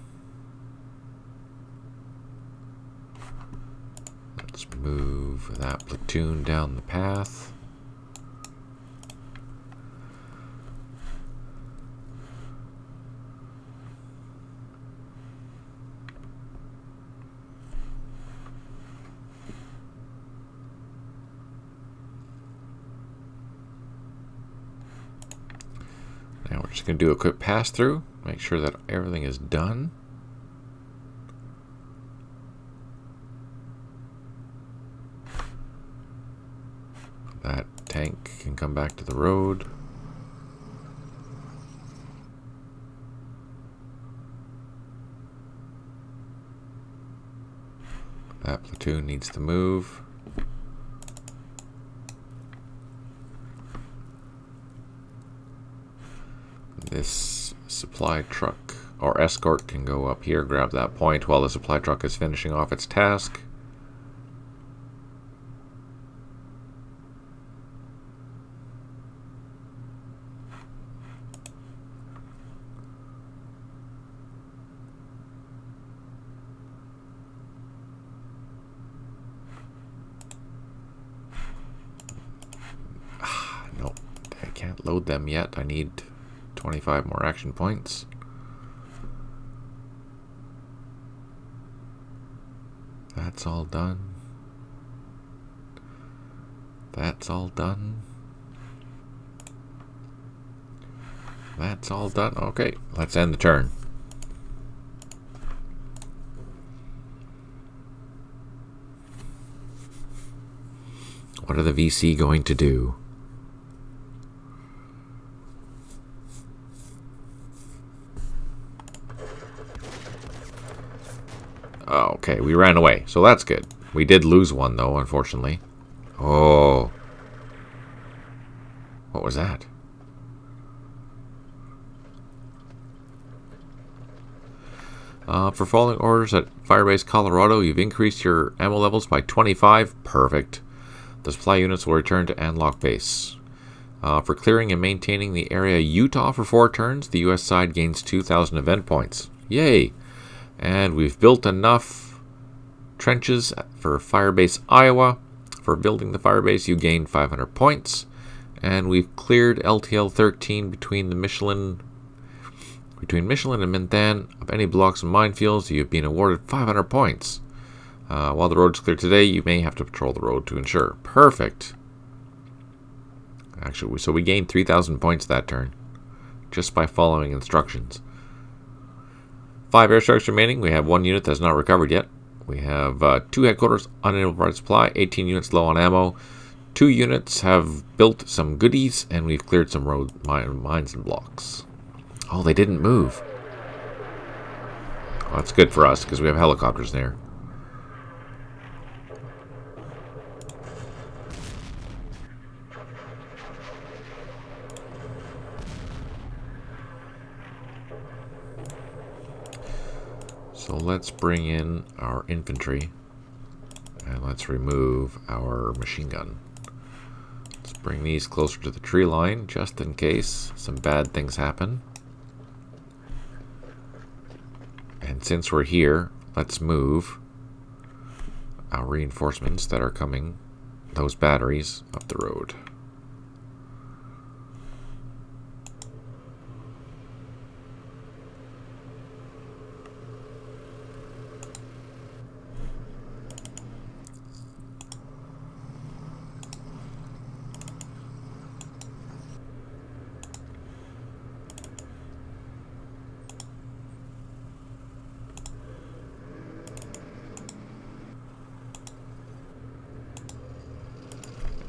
Let's move that platoon down the path. Now we're just going to do a quick pass through, make sure that everything is done. That tank can come back to the road. That platoon needs to move. This supply truck or escort can go up here, grab that point while the supply truck is finishing off its task. No, I can't. Can't load them yet. I need 25 more action points. That's all done. That's all done. That's all done. Okay, let's end the turn. What are the VC going to do? Oh, okay, we ran away, so that's good. We did lose one, though, unfortunately. Oh. What was that? For following orders at Firebase Colorado, you've increased your ammo levels by 25. Perfect. The supply units will return to Anlock Base. For clearing and maintaining the area Utah for 4 turns, the US side gains 2,000 event points. Yay! And we've built enough trenches for Firebase Iowa. For building the Firebase, you gain 500 points. And we've cleared LTL 13 between Michelin and Minthan of any blocks and minefields. You've been awarded 500 points. While the road's clear today, you may have to patrol the road to ensure. Perfect. Actually, so we gained 3,000 points that turn, just by following instructions. 5 airstrikes remaining. We have 1 unit that's not recovered yet. We have 2 headquarters unable to provide supply, 18 units low on ammo. 2 units have built some goodies, and we've cleared some road mines and blocks. Oh, they didn't move. Well, that's good for us, because we have helicopters there. So let's bring in our infantry, and let's remove our machine gun. Let's bring these closer to the tree line, just in case some bad things happen. And since we're here, let's move our reinforcements that are coming, those batteries, up the road.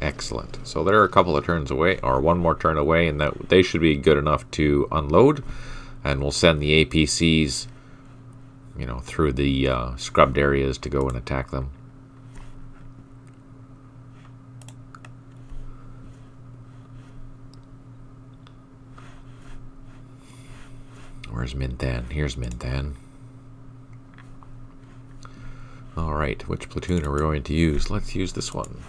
Excellent. So they're a couple of turns away, or 1 more turn away, and that they should be good enough to unload. And we'll send the APCs, you know, through the scrubbed areas to go and attack them. Where's Minthan? Here's Minthan. Alright, which platoon are we going to use? Let's use this one.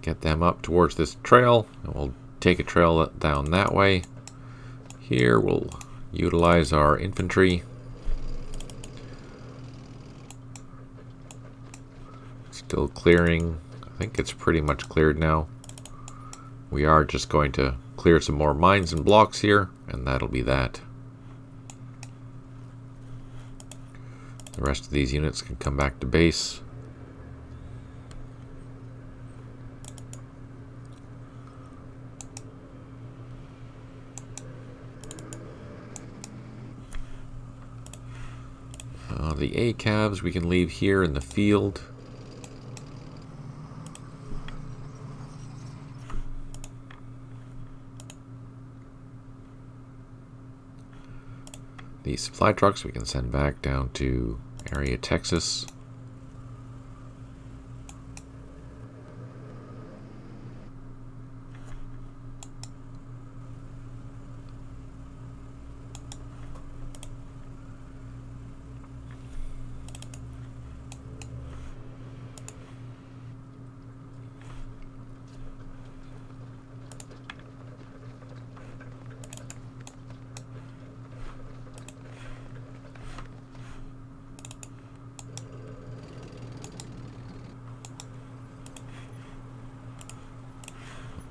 Get them up towards this trail, and we'll take a trail down that way. Here we'll utilize our infantry. Still clearing. I think it's pretty much cleared now. We are just going to clear some more mines and blocks here, and that'll be that. The rest of these units can come back to base. The ACAVs we can leave here in the field. These supply trucks we can send back down to area Texas.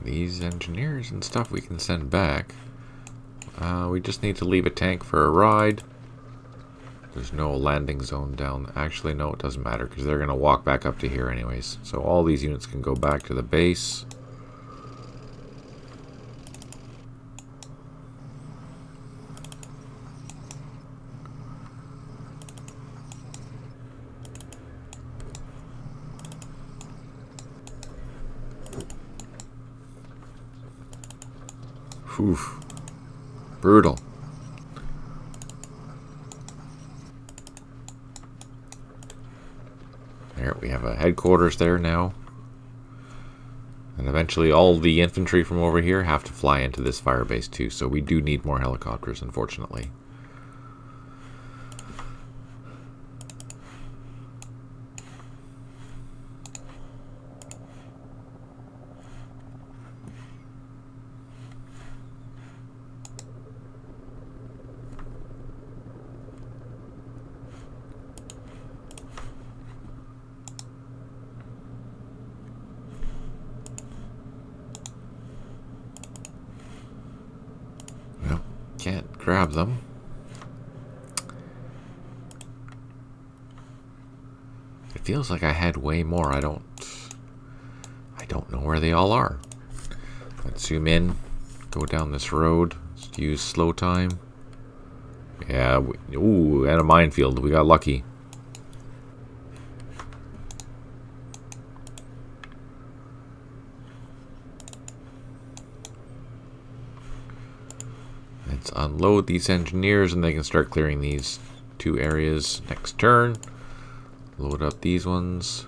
these engineers and stuff we can send back. We just need to leave a tank for a ride. There's no landing zone down. Actually, no, it doesn't matter because they're going to walk back up to here anyways. So all these units can go back to the base. Oof. Brutal. There, we have a headquarters there now. And eventually all the infantry from over here have to fly into this fire base too, so we do need more helicopters, unfortunately. Can't grab them. It feels like I had way more. I don't know where they all are. Let's zoom in, go down this road. Let's use slow time. Yeah, ooh, and a minefield. We got lucky. Let's unload these engineers and they can start clearing these two areas next turn. Load up these ones.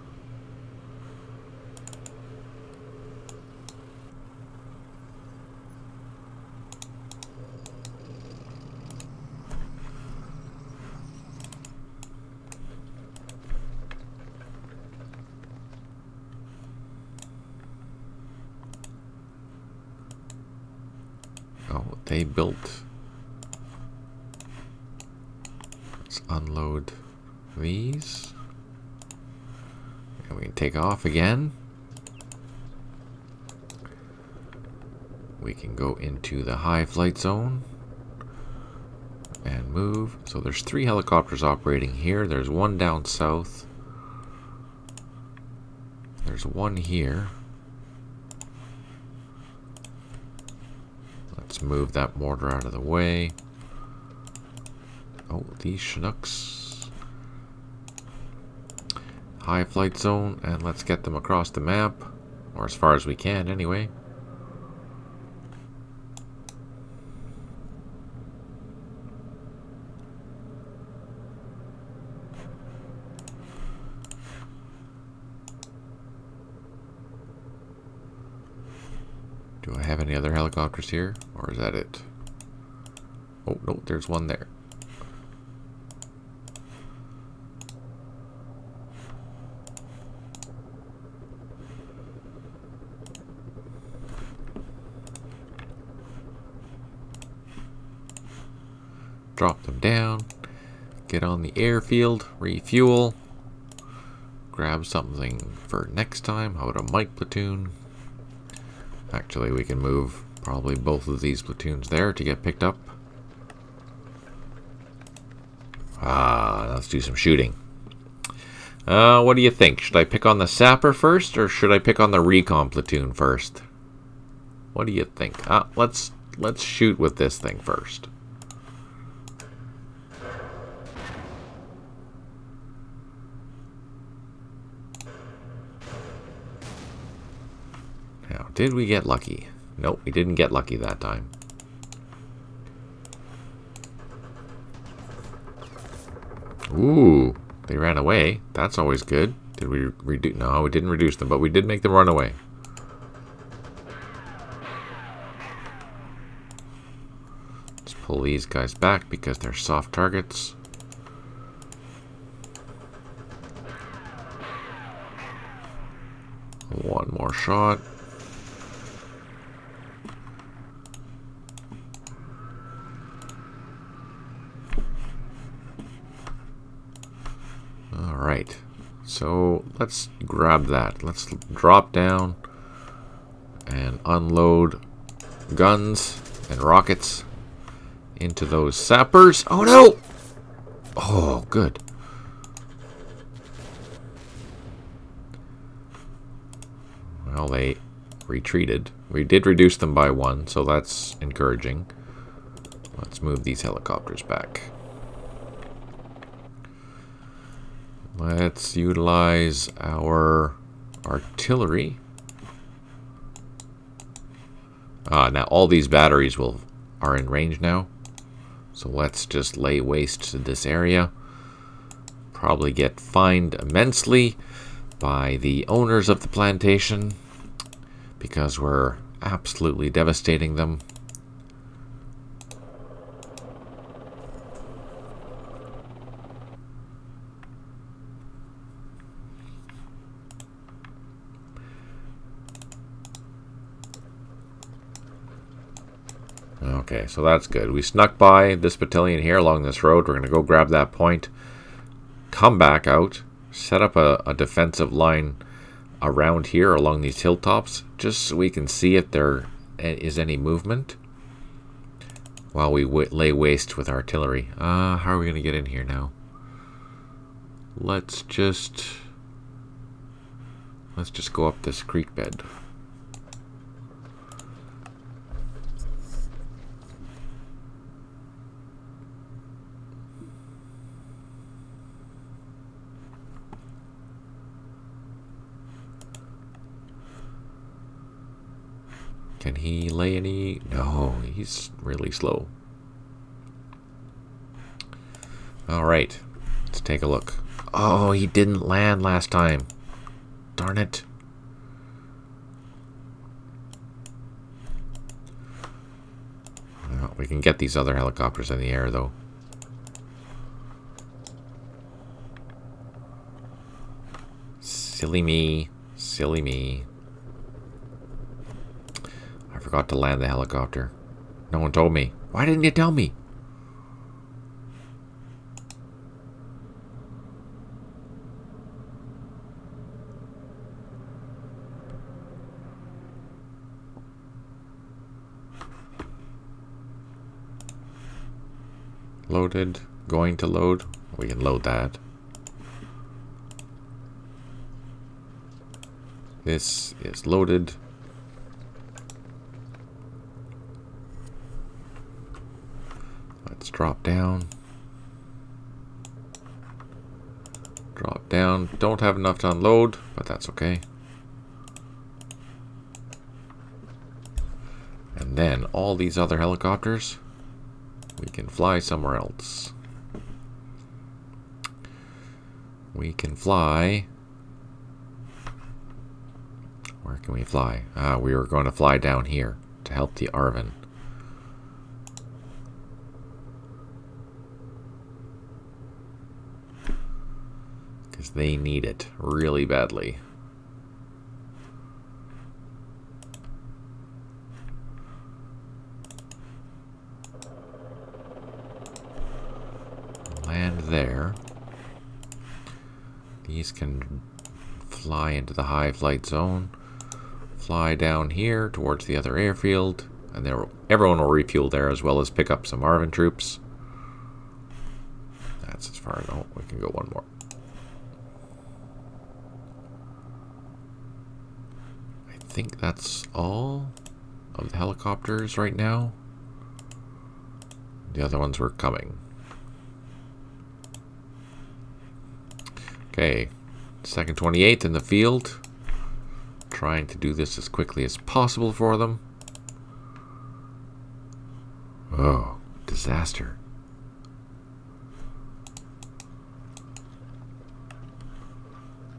Oh, they built. Let's unload these. And we can take off again. We can go into the high flight zone and move. So there's 3 helicopters operating here. There's one down south. There's one here. Let's move that mortar out of the way. Oh, these Chinooks. High flight zone, and let's get them across the map. Or as far as we can, anyway. Do I have any other helicopters here? Or is that it? Oh, no, there's one there. Drop them down. Get on the airfield. Refuel. Grab something for next time. How about a Mike platoon? Actually, we can move probably both of these platoons there to get picked up. Let's do some shooting. What do you think? Should I pick on the sapper first, or should I pick on the recon platoon first? What do you think? Let's shoot with this thing first. Now, did we get lucky? Nope, we didn't get lucky that time. Ooh, they ran away. That's always good. Did we reduce? No, we didn't reduce them, but we did make them run away. Let's pull these guys back because they're soft targets. One more shot. Alright, so let's grab that. Let's drop down and unload guns and rockets into those sappers. Oh no! Oh, good. Well, they retreated. We did reduce them by 1, so that's encouraging. Let's move these helicopters back. Let's utilize our artillery. Now all these batteries are in range now. So let's just lay waste to this area. Probably get fined immensely by the owners of the plantation because we're absolutely devastating them. Okay, so that's good. We snuck by this battalion here along this road. We're going to go grab that point, come back out, set up a defensive line around here along these hilltops, just so we can see if there is any movement while we lay waste with artillery. How are we going to get in here now? Let's just go up this creek bed. Can he lay any? No, he's really slow. Alright, let's take a look. Oh, he didn't land last time. Darn it. Well, we can get these other helicopters in the air, though. Silly me. Silly me. I forgot to land the helicopter. No one told me. Why didn't you tell me? Loaded. Going to load. We can load that. This is loaded. Let's drop down. Drop down. Don't have enough to unload, but that's okay. And then all these other helicopters, we can fly somewhere else. We can fly. Where can we fly? We were going to fly down here to help the Arvin. Because they need it really badly. Land there. These can fly into the high flight zone. Fly down here towards the other airfield. And there, everyone will refuel there as well as pick up some Arvin troops. That's as far as... Oh, we can go one more. I think that's all of the helicopters right now. The other ones were coming. Okay, 2nd 28th in the field. Trying to do this as quickly as possible for them. Oh, disaster.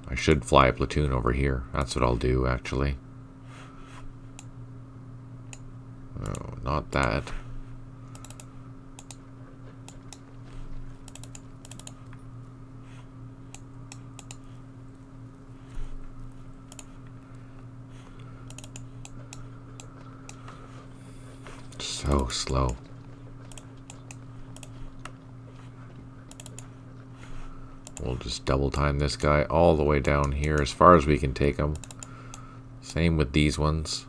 I should fly a platoon over here. That's what I'll do, actually. Oh, not that. So slow. We'll just double time this guy all the way down here as far as we can take him. Same with these ones.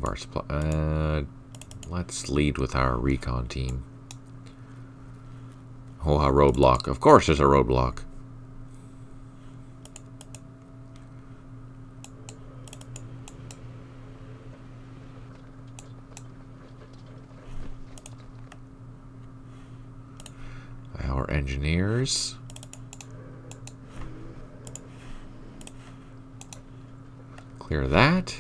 move our supply. Let's lead with our recon team. Oh, a roadblock. Of course there's a roadblock. Our engineers. Clear that.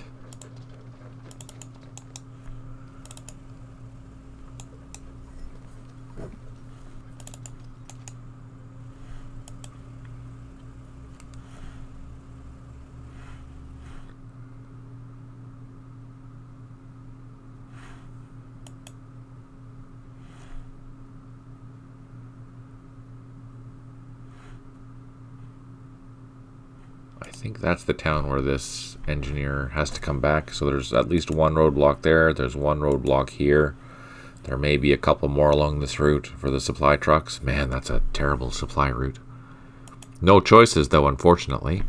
I think that's the town where this engineer has to come back. So there's at least one roadblock there. There's one roadblock here. There may be a couple more along this route for the supply trucks. Man, that's a terrible supply route. No choices, though, unfortunately.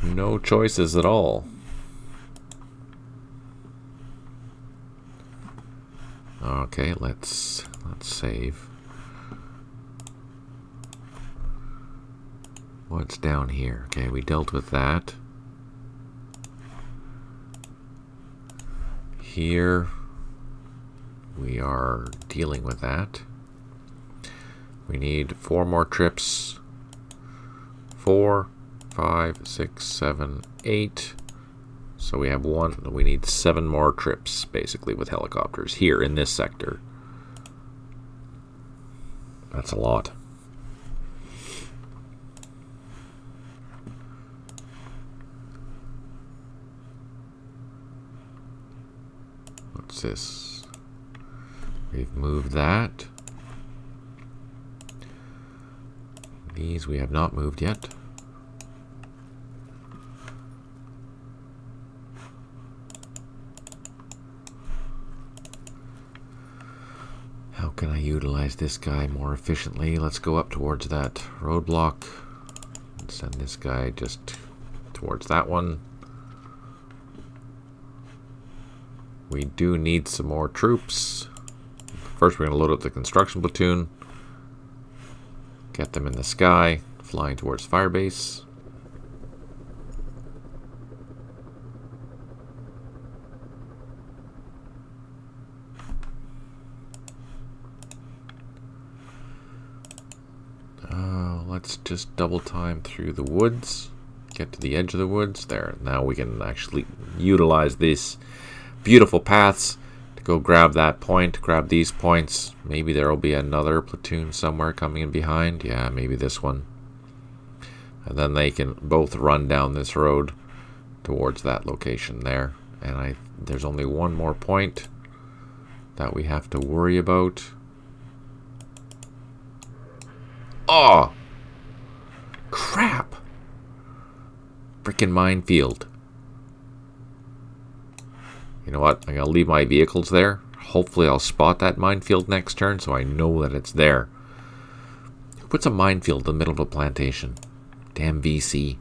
No choices at all. Okay, let's save. What's down here? Okay, we dealt with that. Here, we are dealing with that. We need 4 more trips. 4, 5, 6, 7, 8. So we have 1. We need 7 more trips, basically, with helicopters here in this sector. That's a lot. What's this? We've moved that. These we have not moved yet. How can I utilize this guy more efficiently? Let's go up towards that roadblock and send this guy just towards that one. We do need some more troops. First, we're going to load up the construction platoon. Get them in the sky, flying towards Firebase. Let's just double time through the woods. Get to the edge of the woods. There. Now we can actually utilize these beautiful paths to go grab that point, grab these points. Maybe there will be another platoon somewhere coming in behind. Yeah, maybe this one. And then they can both run down this road towards that location there. And there's only one more point that we have to worry about. Oh! Crap! Freaking minefield. You know what? I'm going to leave my vehicles there. Hopefully I'll spot that minefield next turn so I know that it's there. Who puts a minefield in the middle of a plantation? Damn VC.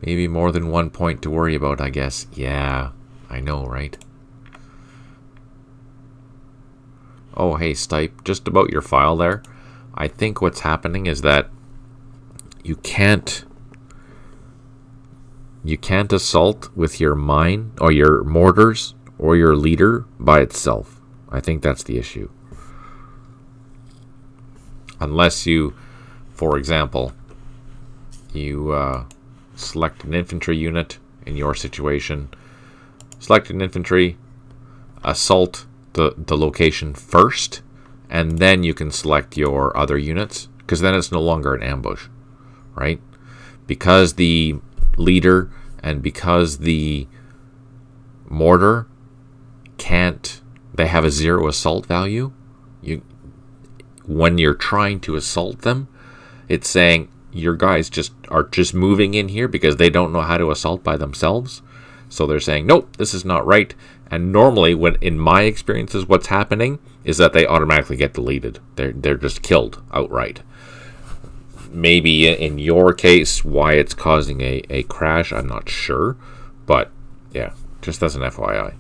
Maybe more than one point to worry about, I guess. Yeah, I know, right? Oh, hey, Stipe, just about your file there. I think what's happening is that you can't assault with your mine or your mortars or your leader by itself. I think that's the issue. Unless you, for example, you select an infantry unit in your situation, select an infantry, assault the location first, and then you can select your other units, because then it's no longer an ambush, right? Because the leader and because the mortar they have a 0 assault value. When you're trying to assault them, it's saying your guys are just moving in here because they don't know how to assault by themselves. So they're saying, nope, this is not right. And normally, when in my experiences, what's happening is that they automatically get deleted. They're just killed outright. Maybe in your case, why it's causing a crash, I'm not sure. But yeah, just as an FYI.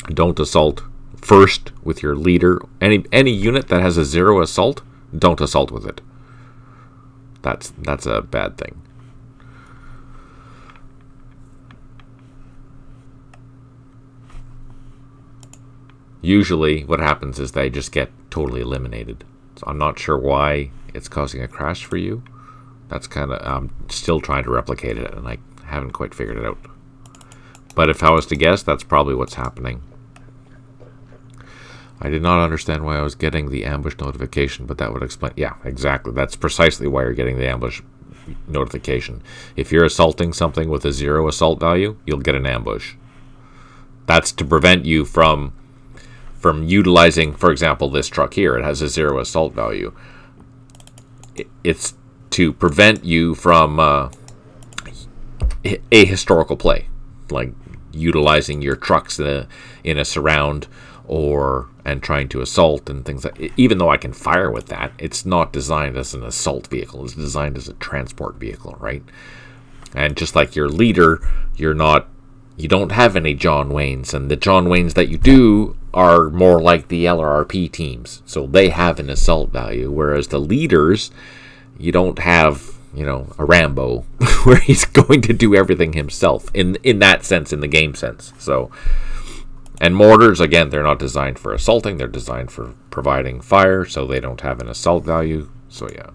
Don't assault first with your leader. Any unit that has a 0 assault, don't assault with it. That's a bad thing. Usually what happens is they just get totally eliminated. So I'm not sure why it's causing a crash for you. That's kind of, I'm still trying to replicate it, and I haven't quite figured it out. But if I was to guess, that's probably what's happening. I did not understand why I was getting the ambush notification, but that would explain. Yeah, exactly. That's precisely why you're getting the ambush notification. If you're assaulting something with a 0 assault value, you'll get an ambush. That's to prevent you from utilizing, for example, this truck here. It has a 0 assault value. It's to prevent you from a historical play, like utilizing your trucks in a surround and trying to assault and things like. Even though I can fire with that, it's not designed as an assault vehicle. It's designed as a transport vehicle, right? And just like your leader, you don't have any John Waynes, and the John Waynes that you do are more like the LRRP teams, so they have an assault value, whereas the leaders, you don't have, a Rambo where he's going to do everything himself in that sense, in the game sense. So, and mortars, again, they're not designed for assaulting, they're designed for providing fire, so they don't have an assault value. So yeah,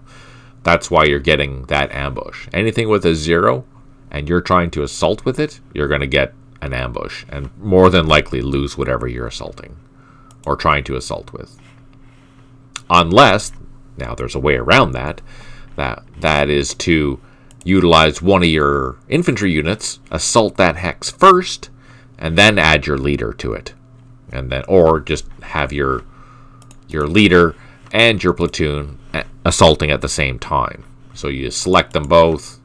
that's why you're getting that ambush. Anything with a 0 and you're trying to assault with it, you're going to get an ambush and more than likely lose whatever you're assaulting or trying to assault with. Unless, now there's a way around that is to utilize one of your infantry units, assault that hex first, and then add your leader to it. And then, or just have your leader and your platoon assaulting at the same time. So you select them both,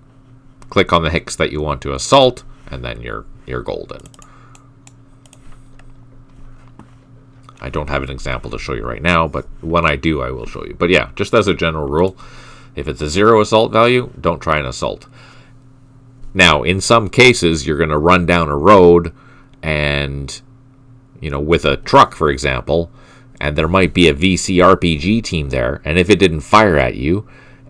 click on the hex that you want to assault, and then you're golden. I don't have an example to show you right now, but when I do, I will show you. But yeah, just as a general rule, if it's a 0 assault value, don't try and assault. Now, in some cases, you're going to run down a road and, with a truck, for example, and there might be a VC RPG team there, and if it didn't fire at you,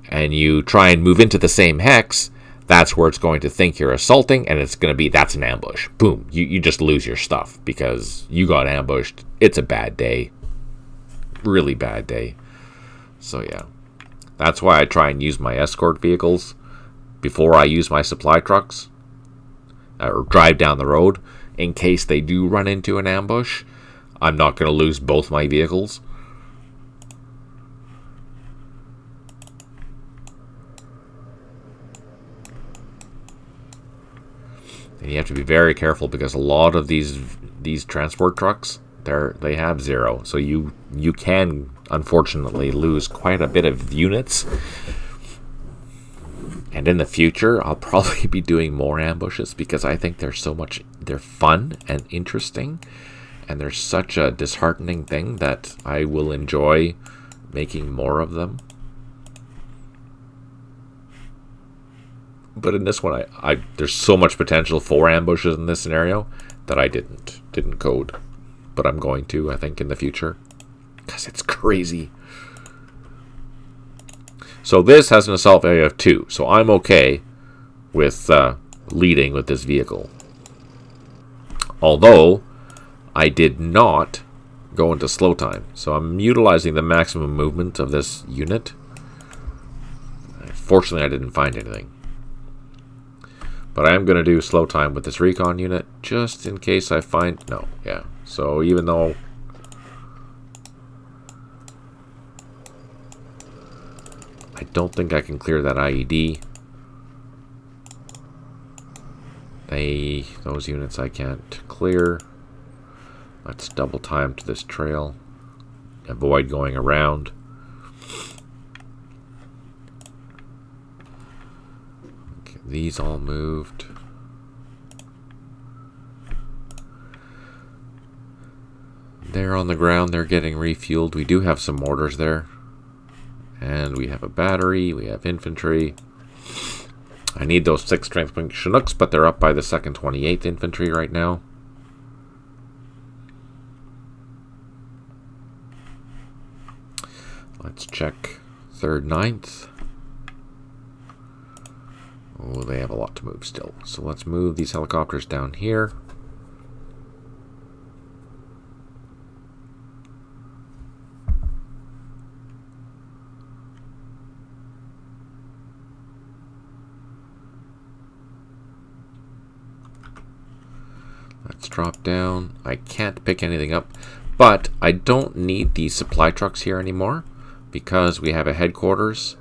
and you try and move into the same hex, that's where it's going to think you're assaulting, and it's going to be, that's an ambush. Boom. You just lose your stuff because you got ambushed. It's a bad day. Really bad day. So yeah. That's why I try and use my escort vehicles before I use my supply trucks or drive down the road in case they do run into an ambush. I'm not going to lose both my vehicles. And you have to be very careful because a lot of these transport trucks, they have 0, so you can unfortunately lose quite a bit of units. And in the future, I'll probably be doing more ambushes because I think they're fun and interesting, and they're such a disheartening thing that I will enjoy making more of them. But in this one, there's so much potential for ambushes in this scenario that I didn't code. But I'm going to, I think, in the future. Because it's crazy. So this has an assault value of 2. So I'm okay with leading with this vehicle. Although, I did not go into slow time. So I'm utilizing the maximum movement of this unit. Fortunately, I didn't find anything. But I am going to do slow time with this recon unit, just in case I find... No, yeah. So even though... I don't think I can clear that IED. Those units I can't clear. Let's double time to this trail. Avoid going around. These all moved. They're on the ground. They're getting refueled. We do have some mortars there. And we have a battery. We have infantry. I need those 6 strength wing Chinooks, but they're up by the 2nd 28th Infantry right now. Let's check 3rd 9th. Oh, they have a lot to move still. So let's move these helicopters down here. Let's drop down. I can't pick anything up, but I don't need these supply trucks here anymore because we have a headquarters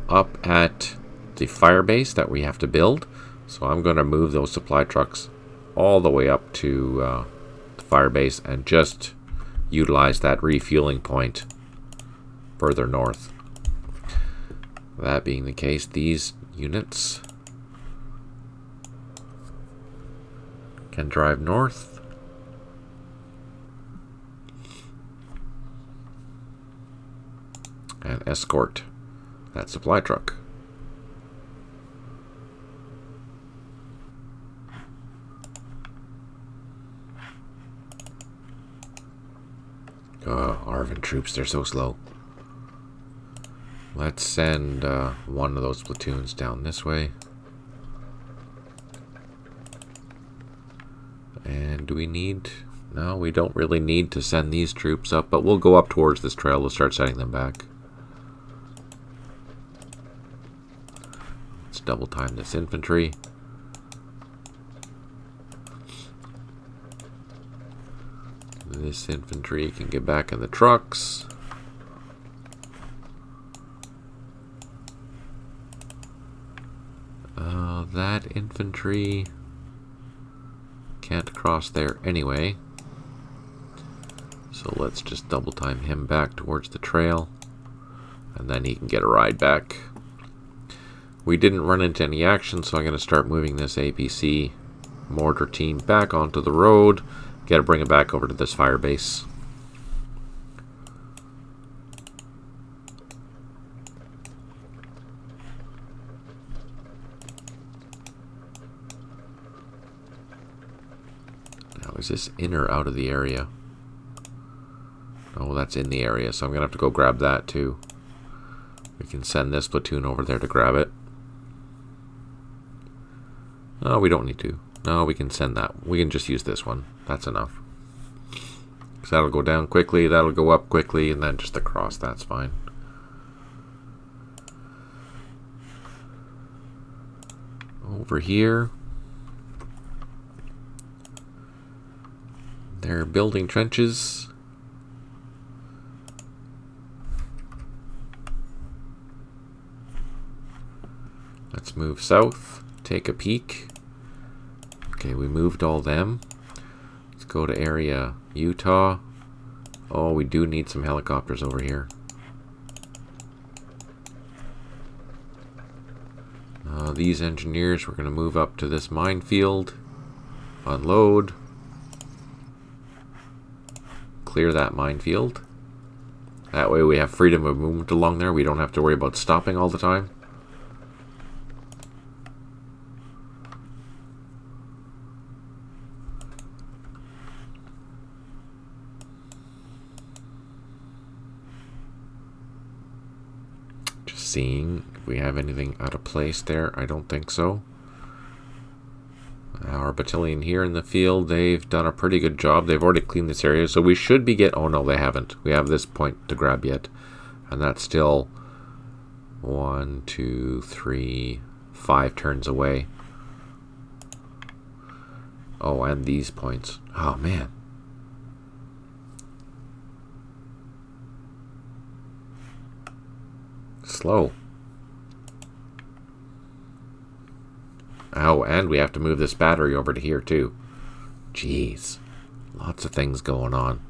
up at the fire base that we have to build. So I'm going to move those supply trucks all the way up to the fire base and just utilize that refueling point further north. That being the case, these units can drive north. And escort that supply truck. Oh, Arvin troops, they're so slow. Let's send one of those platoons down this way. And do we need... No, we don't really need to send these troops up, but we'll go up towards this trail. We'll start sending them back. Let's double time this infantry. This infantry can get back in the trucks. That infantry can't cross there anyway. So let's just double time him back towards the trail. And then he can get a ride back. We didn't run into any action, so I'm going to start moving this APC mortar team back onto the road. Got to bring it back over to this fire base. Now, is this in or out of the area? Oh, that's in the area, so I'm going to have to go grab that too. We can send this platoon over there to grab it. Oh, we don't need to. No, we can send that. We can just use this one. That's enough. Because that'll go down quickly, that'll go up quickly, and then just across, that's fine. Over here, they're building trenches. Let's move south, take a peek. Okay, we moved all them. Let's go to area Utah. Oh, we do need some helicopters over here. These engineers, we're going to move up to this minefield. Unload. Clear that minefield. That way we have freedom of movement along there. We don't have to worry about stopping all the time. Seeing if we have anything out of place there. I don't think so. Our battalion here in the field, they've done a pretty good job. They've already cleaned this area, so we should be oh no, they haven't. We have this point to grab yet, and that's still 1, 2, 3, 5 turns away. Oh, and these points. Oh man. Slow. Oh, and we have to move this battery over to here too. Jeez. Lots of things going on.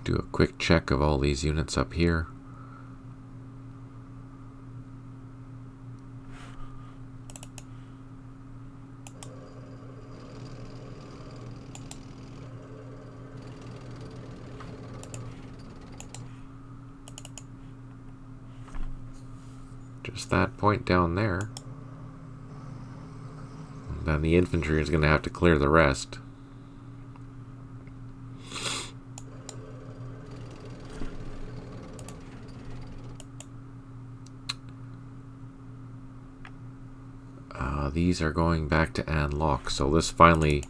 Do a quick check of all these units up here. Just that point down there. And then the infantry is going to have to clear the rest. These are going back to An Loc, so this finally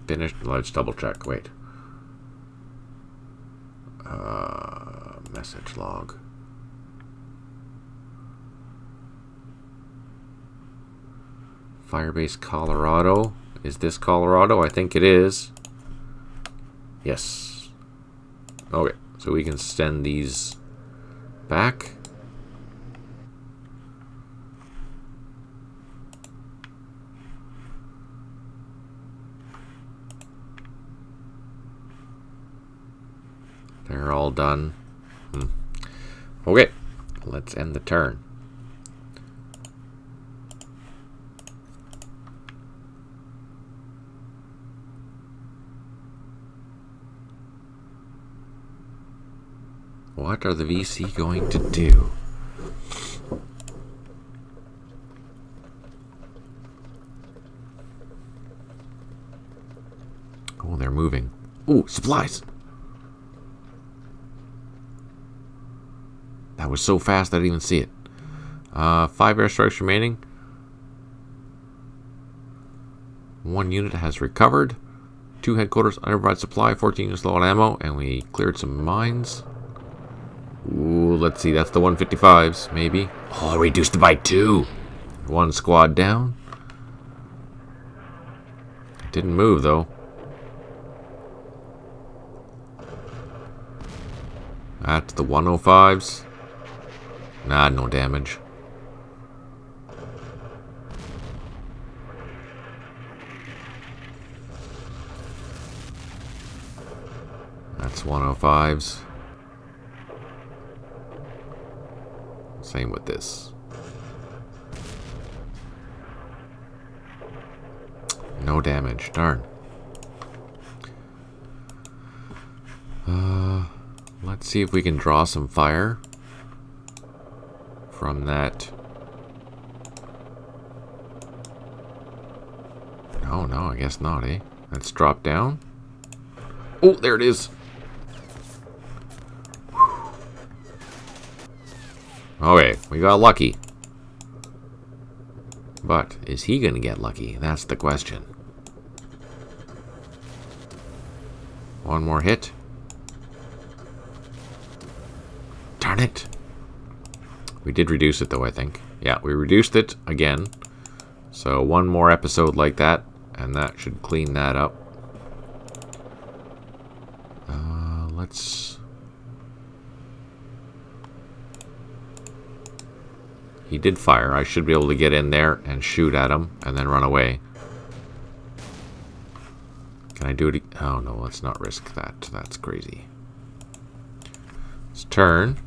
finished. Let's double check. Wait. Message log. Firebase Colorado. Is this Colorado? I think it is. Yes. Okay, so we can send these back. They're all done. Okay, let's end the turn. What are the VC going to do? Oh, they're moving. Ooh, supplies! That was so fast I didn't even see it. 5 airstrikes remaining. 1 unit has recovered. 2 headquarters unprovided supply. 14 units low on ammo. And we cleared some mines. Ooh, let's see. That's the 155s, maybe. Oh, reduced it by 2. 1 squad down. Didn't move, though. That's the 105s. Nah, no damage. That's 105s. Same with this. No damage. Darn. Let's see if we can draw some fire from that. No, I guess not, eh? Let's drop down. Oh, there it is. Okay, we got lucky. But is he going to get lucky? That's the question. One more hit. Darn it. We did reduce it, though, I think. Yeah, we reduced it again. So one more episode like that, and that should clean that up. Let's... He did fire. I should be able to get in there and shoot at him and then run away. Can I do it? Oh, no, let's not risk that. That's crazy. Let's turn.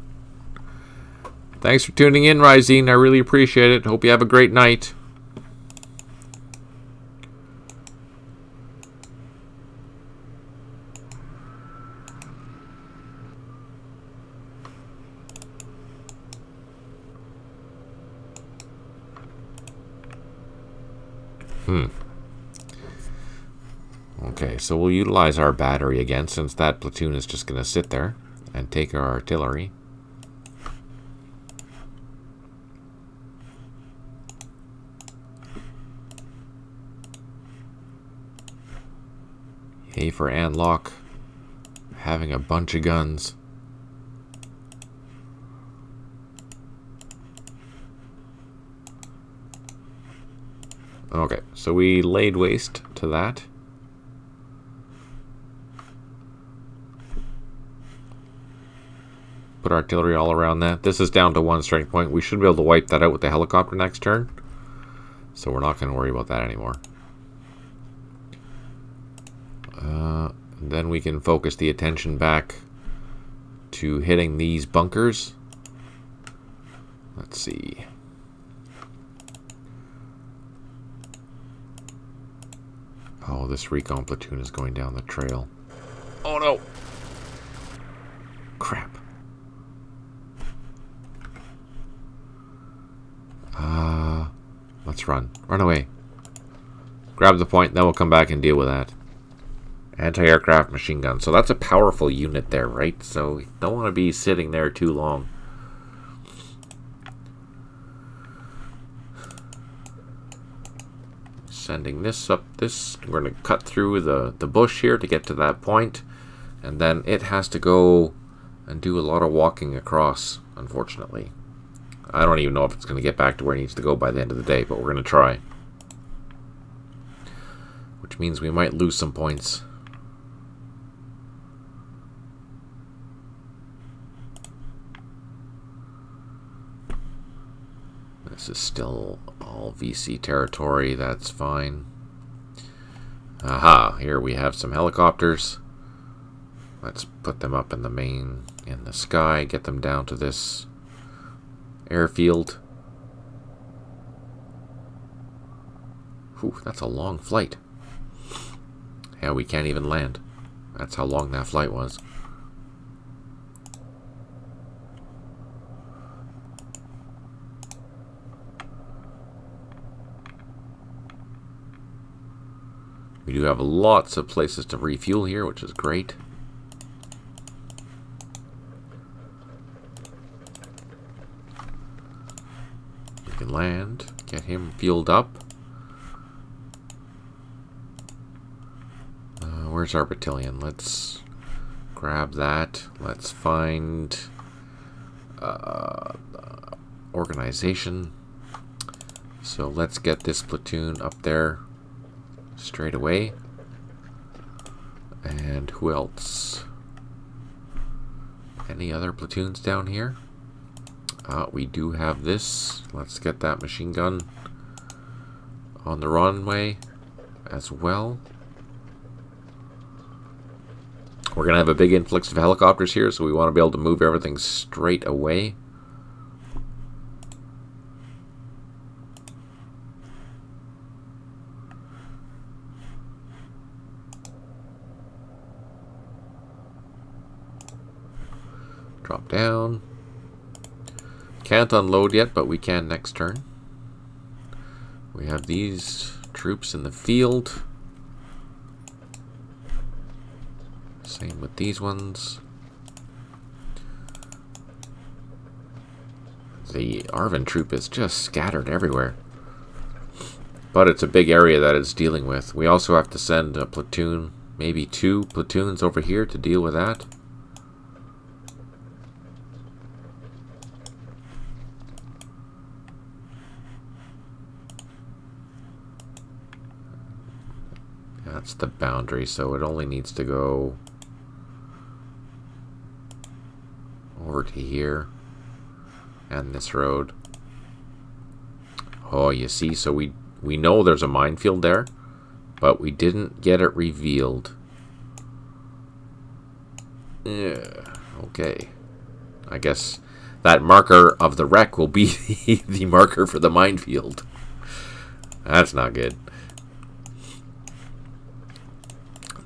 Thanks for tuning in, Rising. I really appreciate it. Hope you have a great night. Okay, so we'll utilize our battery again, since that platoon is just going to sit there and take our artillery. Yay for An Loc having a bunch of guns. Okay, so we laid waste to that. Put artillery all around that. This is down to 1 strength point. We should be able to wipe that out with the helicopter next turn. So we're not going to worry about that anymore. Then we can focus the attention back to hitting these bunkers. Let's see. Oh, this recon platoon is going down the trail. Oh no! Crap. Let's run. Run away. Grab the point, then we'll come back and deal with that. Anti-aircraft machine gun. So that's a powerful unit there, right? So you don't want to be sitting there too long. Sending this up this. We're going to cut through the bush here to get to that point. And then it has to go and do a lot of walking across, unfortunately. I don't even know if it's going to get back to where it needs to go by the end of the day, but we're going to try. Which means we might lose some points. This is still all VC territory, that's fine. Aha, here we have some helicopters. Let's put them up in the sky, get them down to this airfield. Whew, that's a long flight. Yeah, we can't even land. That's how long that flight was. We do have lots of places to refuel here, which is great. We can land, get him fueled up. Where's our battalion? Let's grab that. Let's find organization. So let's get this platoon up there straight away. And who else? Any other platoons down here? We do have this. Let's get that machine gun on the runway as well. We're going to have a big influx of helicopters here, so we want to be able to move everything straight away. Drop down. Can't unload yet, but we can next turn. We have these troops in the field. Same with these ones. The Arvin troop is just scattered everywhere. But it's a big area that it's dealing with. We also have to send a platoon, maybe 2 platoons over here to deal with that. That's the boundary, so it only needs to go over to here and this road. Oh, you see, so we know there's a minefield there, but we didn't get it revealed. Yeah, okay. I guess that marker of the wreck will be the marker for the minefield. That's not good.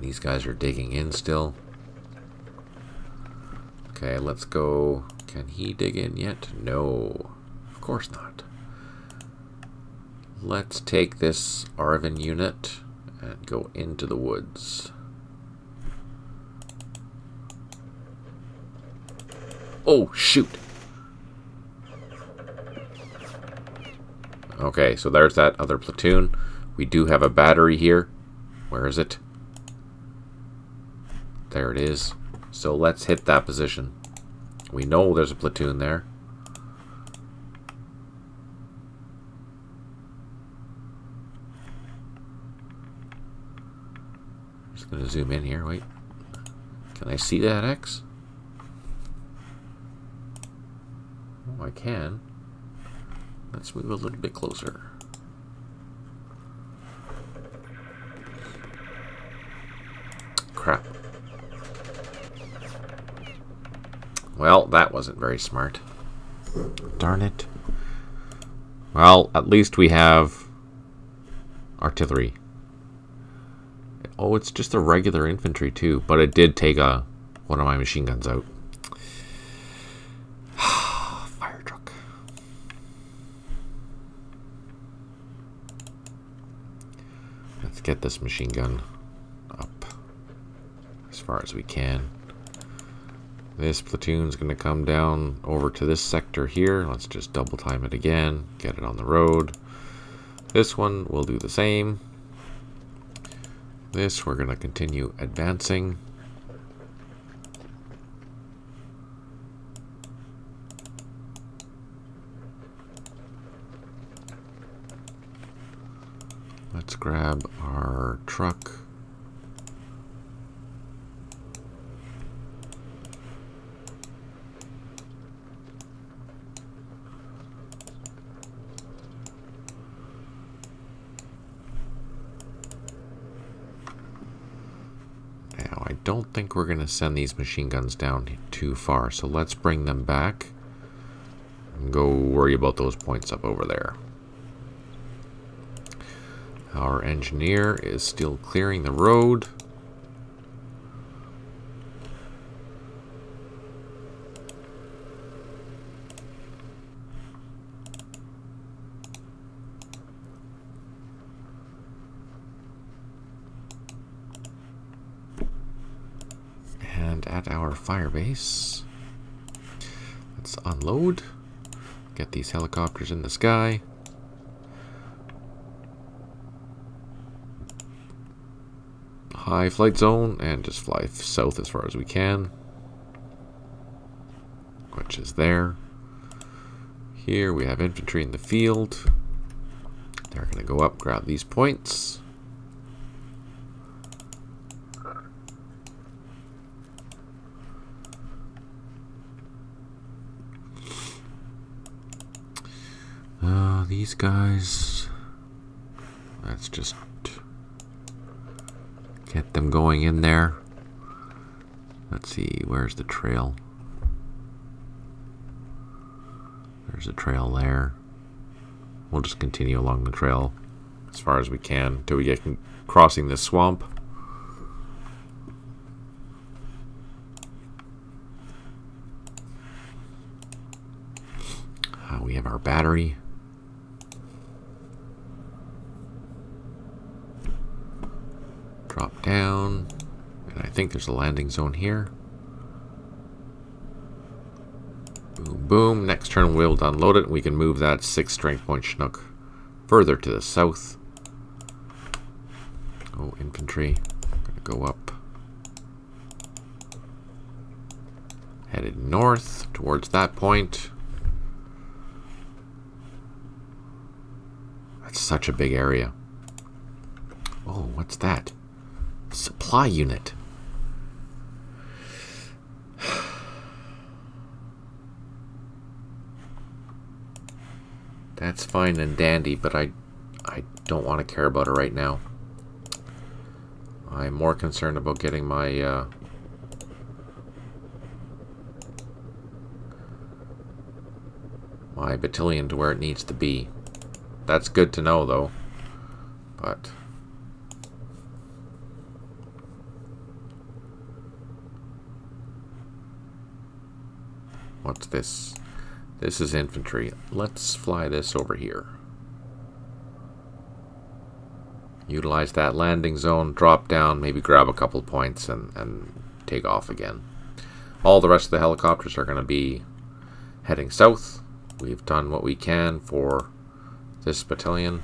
These guys are digging in still. Okay, let's go. Can he dig in yet? No, of course not. Let's take this Arvin unit and go into the woods. Oh, shoot. Okay, so there's that other platoon. We do have a battery here. Where is it? There it is. So let's hit that position. We know there's a platoon there. Just gonna zoom in here. Wait. Can I see that X? Oh, I can. Let's move a little bit closer. Crap. Well, that wasn't very smart. Darn it. Well, at least we have artillery. Oh, it's just a regular infantry too, but it did take one of my machine guns out. Fire truck. Let's get this machine gun up as far as we can. This platoon's going to come down over to this sector here. Let's just double time it again, get it on the road. This one will do the same. This we're going to continue advancing. Let's grab our truck. I don't think we're going to send these machine guns down too far, so let's bring them back and go worry about those points up over there. Our engineer is still clearing the road. And at our fire base, let's unload, get these helicopters in the sky. High flight zone, and just fly south as far as we can, which is there. Here we have infantry in the field. They're going to go up, grab these points. These guys, let's just get them going in there. Let's see, where's the trail? There's a trail there. We'll just continue along the trail as far as we can until we get crossing this swamp. We have our battery. Drop down, and I think there's a landing zone here. Boom, boom. Next turn we'll unload it, and we can move that 6 strength point Chinook further to the south. Oh, infantry. Gonna go up. Headed north towards that point. That's such a big area. Oh, what's that? Supply unit. That's fine and dandy, but I don't want to care about it right now. I'm more concerned about getting my my battalion to where it needs to be. That's good to know, though. But what's this? This is infantry. Let's fly this over here. Utilize that landing zone, drop down, maybe grab a couple points, and take off again. All the rest of the helicopters are going to be heading south. We've done what we can for this battalion.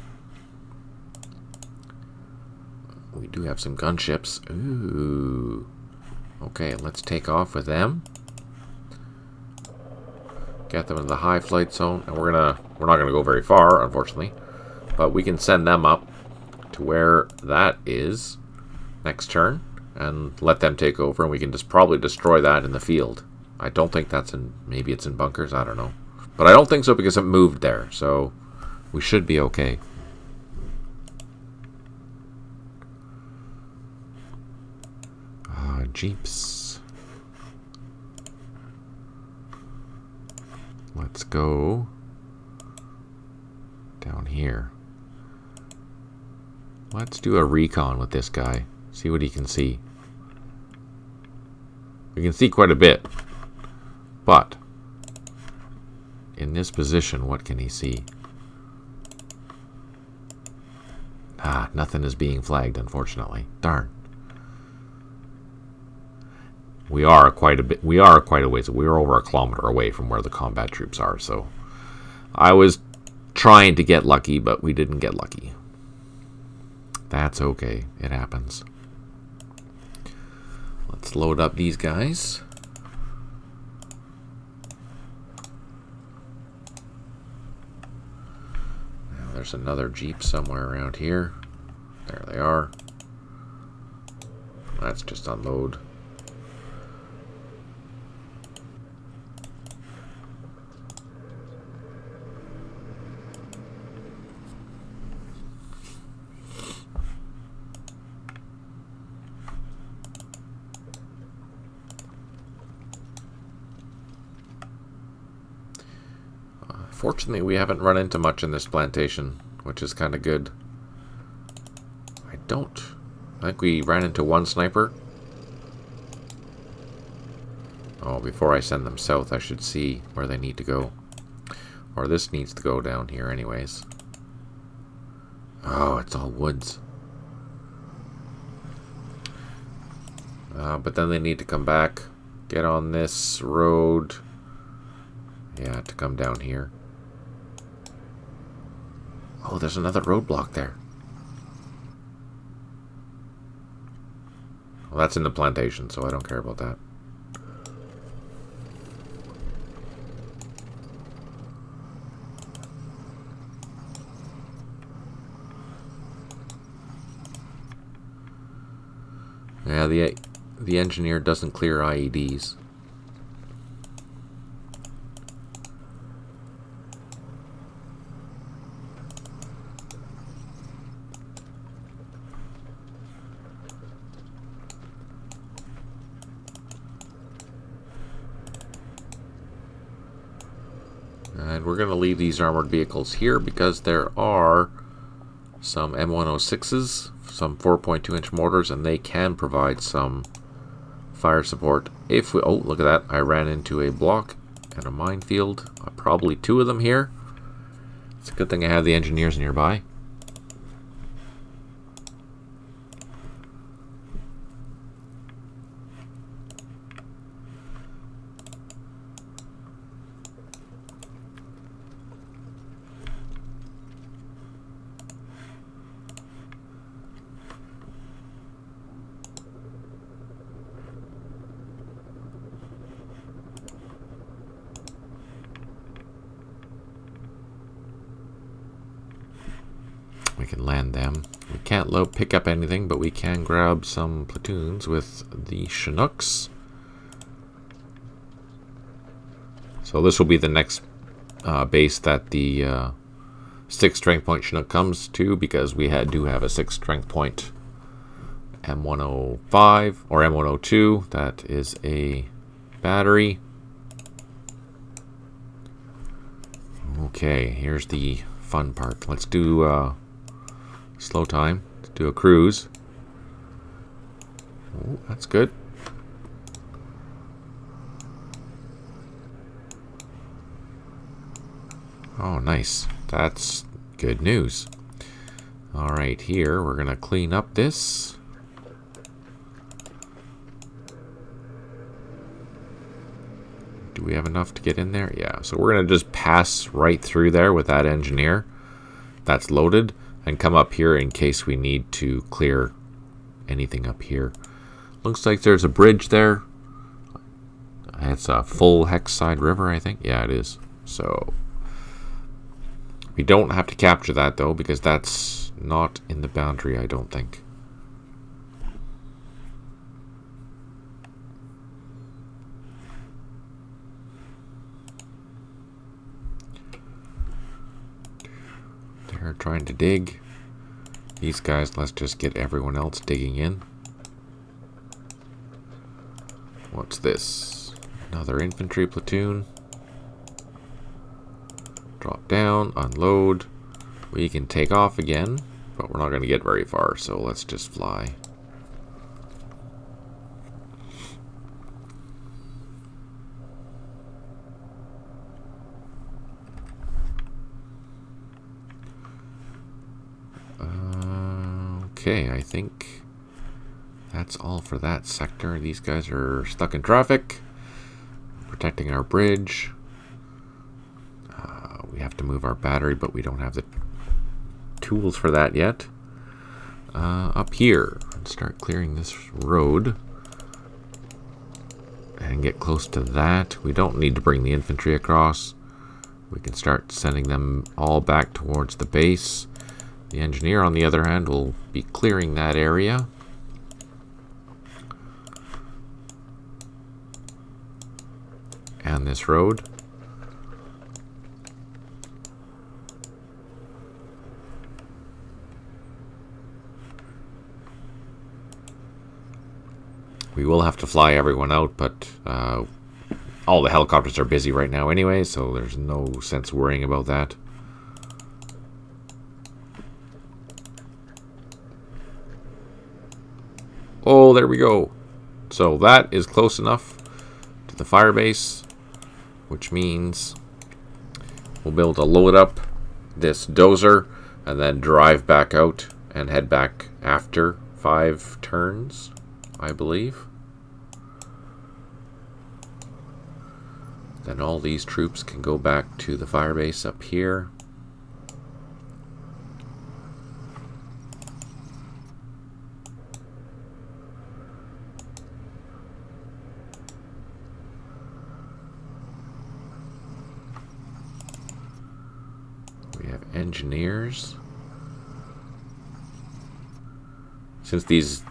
We do have some gunships. Ooh. Okay, let's take off with them. Get them in the high flight zone, and we're not gonna go very far, unfortunately, but we can send them up to where that is next turn and let them take over, and we can just probably destroy that in the field. I don't think that's in, maybe it's in bunkers, I don't know, but I don't think so because it moved there, so we should be okay. Jeeps. let's go down here. Let's do a recon with this guy. See what he can see. We can see quite a bit. But in this position, what can he see? Ah, nothing is being flagged, unfortunately. Darn. We are quite a ways. We are over a kilometer away from where the combat troops are, so I was trying to get lucky, but we didn't get lucky. That's okay. It happens. Let's load up these guys. Now there's another Jeep somewhere around here. There they are. Let's just unload. Fortunately, we haven't run into much in this plantation, which is kind of good. I think we ran into one sniper. Oh, before I send them south, I should see where they need to go. Or this needs to go down here anyways. Oh, it's all woods. But then they need to come back, get on this road. Yeah, to come down here. Oh, there's another roadblock there. Well, that's in the plantation, so I don't care about that. Yeah, the engineer doesn't clear IEDs. And we're going to leave these armored vehicles here because there are some M106s, some 4.2-inch mortars, and they can provide some fire support. If we, oh, look at that! I ran into a block and a minefield. Probably two of them here. It's a good thing I have the engineers nearby. We can land them. We can't pick up anything, but we can grab some platoons with the Chinooks. So this will be the next base that the 6th strength point Chinook comes to, because we do have a 6th strength point M105 or M102. That is a battery. Okay, here's the fun part. Let's do slow time. Let's do a cruise. Oh, that's good. Oh, nice. That's good news. All right, here we're gonna clean up this. Do we have enough to get in there? Yeah, so we're gonna just pass right through there with that engineer that's loaded and come up here in case we need to clear anything up here. Looks like there's a bridge there. It's a full Hexside River, I think. Yeah, it is. So we don't have to capture that though, because that's not in the boundary, I don't think. They're trying to dig. These guys, let's just get everyone else digging in. What's this? Another infantry platoon. Drop down, unload. We can take off again, but we're not going to get very far, so let's just fly. Okay, I think that's all for that sector. These guys are stuck in traffic, protecting our bridge. We have to move our battery, but we don't have the tools for that yet. Up here, let's start clearing this road and get close to that. We don't need to bring the infantry across. We can start sending them all back towards the base. The engineer, on the other hand, will be clearing that area. And this road. We will have to fly everyone out, but all the helicopters are busy right now anyway, so there's no sense worrying about that. Oh, there we go. So that is close enough to the fire base, which means we'll be able to load up this dozer and then drive back out and head back after 5 turns, I believe. Then all these troops can go back to the fire base up here. We have engineers. Since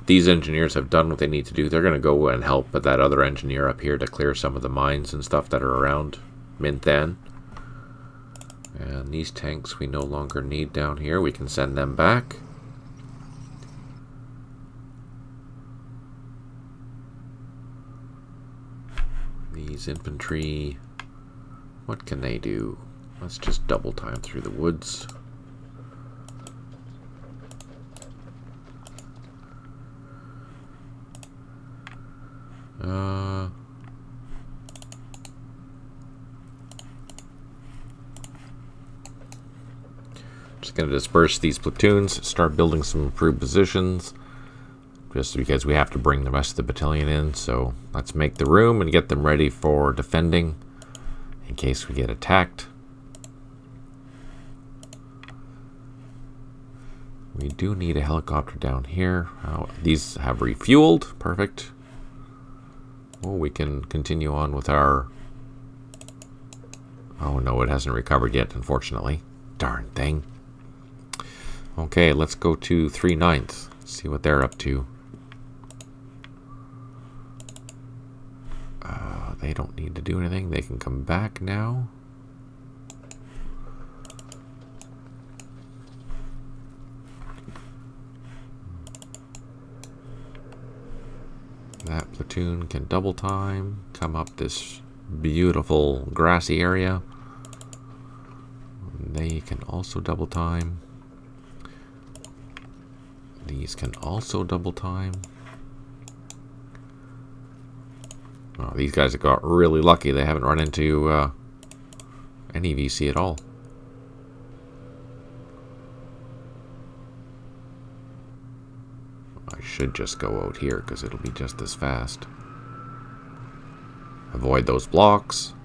these engineers have done what they need to do, they're going to go and help that other engineer up here to clear some of the mines and stuff that are around Minthan. And these tanks we no longer need down here. We can send them back. These infantry, what can they do? Let's just double time through the woods. Just going to disperse these platoons, start building some improved positions, just because we have to bring the rest of the battalion in. So let's make the room and get them ready for defending in case we get attacked. We do need a helicopter down here. These have refueled. Perfect. Well, we can continue on with our... Oh no, it hasn't recovered yet, unfortunately. Darn thing. Okay, let's go to 3/9. See what they're up to. They don't need to do anything. They can come back now. That platoon can double time, come up this beautiful grassy area. They can also double time. These can also double time. Oh, these guys have got really lucky. They haven't run into any VC at all. I should just go out here because it'll be just as fast. Avoid those blocks.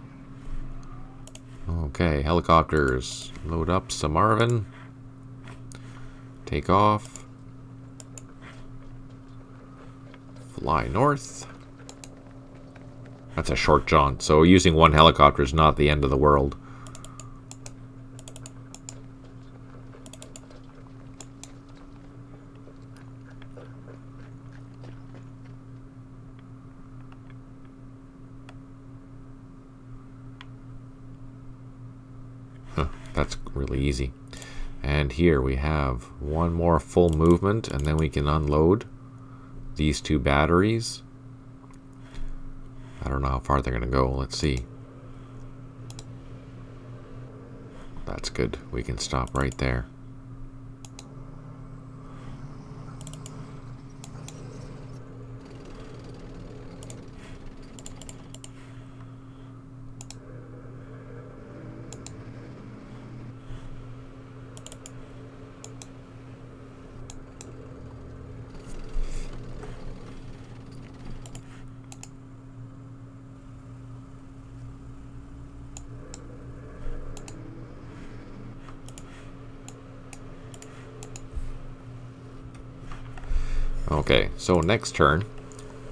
Okay, helicopters. Load up some Marvin. Take off. Fly north. That's a short jaunt, so using one helicopter is not the end of the world. That's really easy. And here we have one more full movement, and then we can unload these 2 batteries. I don't know how far they're going to go. Let's see. That's good. We can stop right there. Okay, so next turn,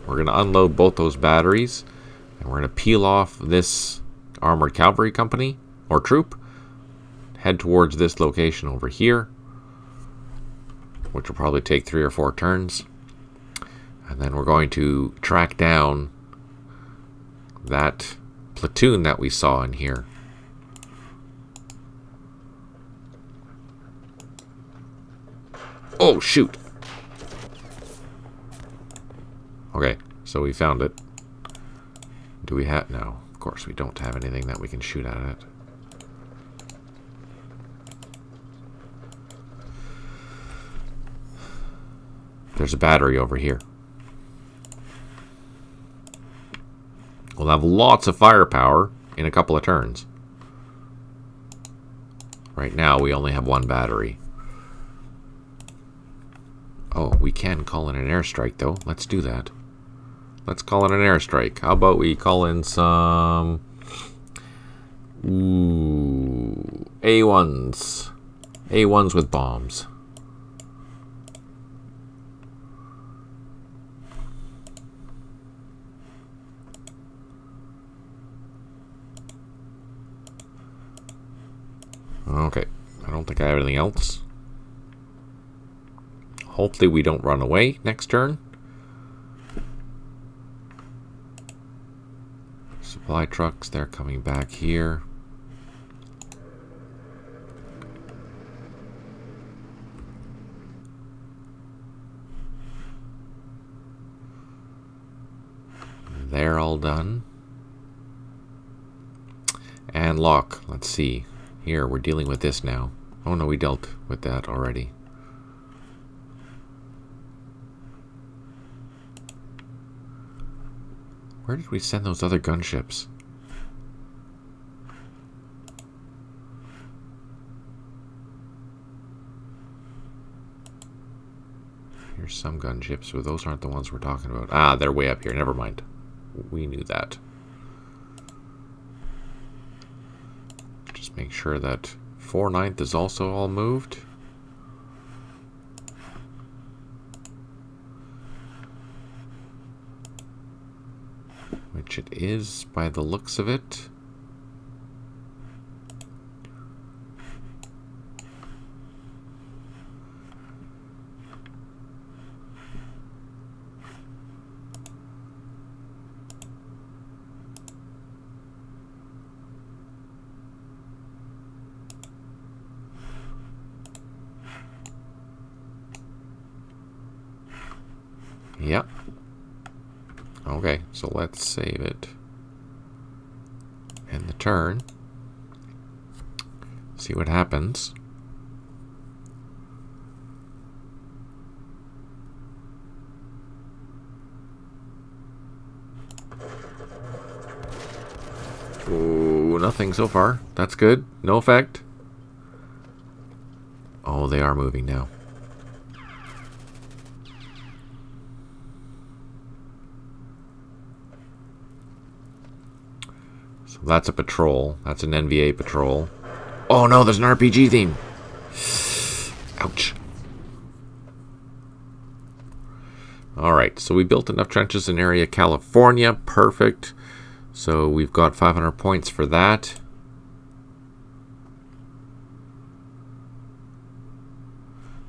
we're going to unload both those batteries, and we're going to peel off this armored cavalry company, or troop, head towards this location over here, which will probably take 3 or 4 turns, and then we're going to track down that platoon that we saw in here. Oh, shoot! Okay, so we found it. Do we have... No, of course we don't have anything that we can shoot at it. There's a battery over here. We'll have lots of firepower in a couple of turns. Right now we only have 1 battery. Oh, we can call in an airstrike though. Let's do that. Let's call in an airstrike. How about we call in some A1s. A1s with bombs. Okay, I don't think I have anything else. Hopefully we don't run away next turn. Supply trucks, they're coming back here. They're all done. And lock, let's see. Here, we're dealing with this now. Oh no, we dealt with that already. Where did we send those other gunships? Here's some gunships, but those aren't the ones we're talking about. Ah, they're way up here. Never mind. We knew that. Just make sure that 4/9 is also all moved. Which it is by the looks of it. Yep. Okay, so let's save it. End the turn. See what happens. Ooh, nothing so far. That's good. No effect. Oh, they are moving now. So that's a patrol. That's an NVA patrol. Oh no, there's an RPG theme. Ouch. Alright, so we built enough trenches in area California. Perfect. So we've got 500 points for that.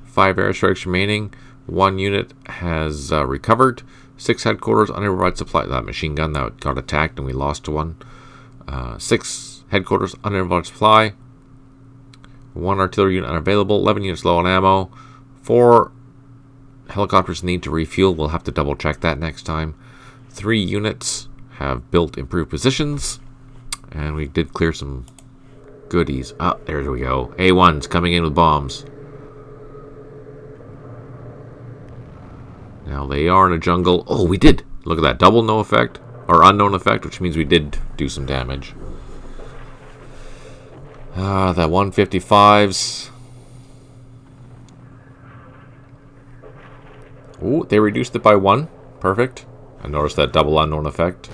Five airstrikes remaining. 1 unit has recovered. 6 headquarters, unidentified supply. That machine gun that got attacked and we lost to one. 6 headquarters, unidentified supply. 1 artillery unit unavailable. 11 units low on ammo. 4 helicopters need to refuel. We'll have to double check that next time. 3 units have built improved positions. And we did clear some goodies. Ah, there we go. A1's coming in with bombs. Now they are in a jungle. Oh, we did. Look at that. Double no effect. Or unknown effect, which means we did do some damage. That 155s. Ooh, they reduced it by 1. Perfect. I noticed that double unknown effect.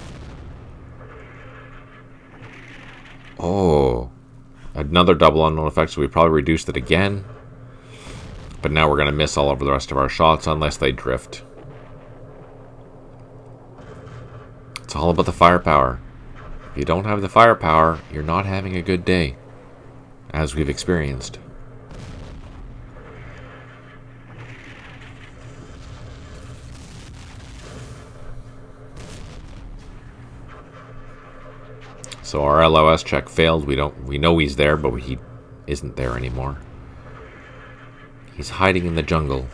Oh. Another double unknown effect, so we probably reduced it again. But now we're going to miss all over the rest of our shots unless they drift. It's all about the firepower. If you don't have the firepower, you're not having a good day, as we've experienced. So our LOS check failed. We know he's there, but he isn't there anymore. He's hiding in the jungle.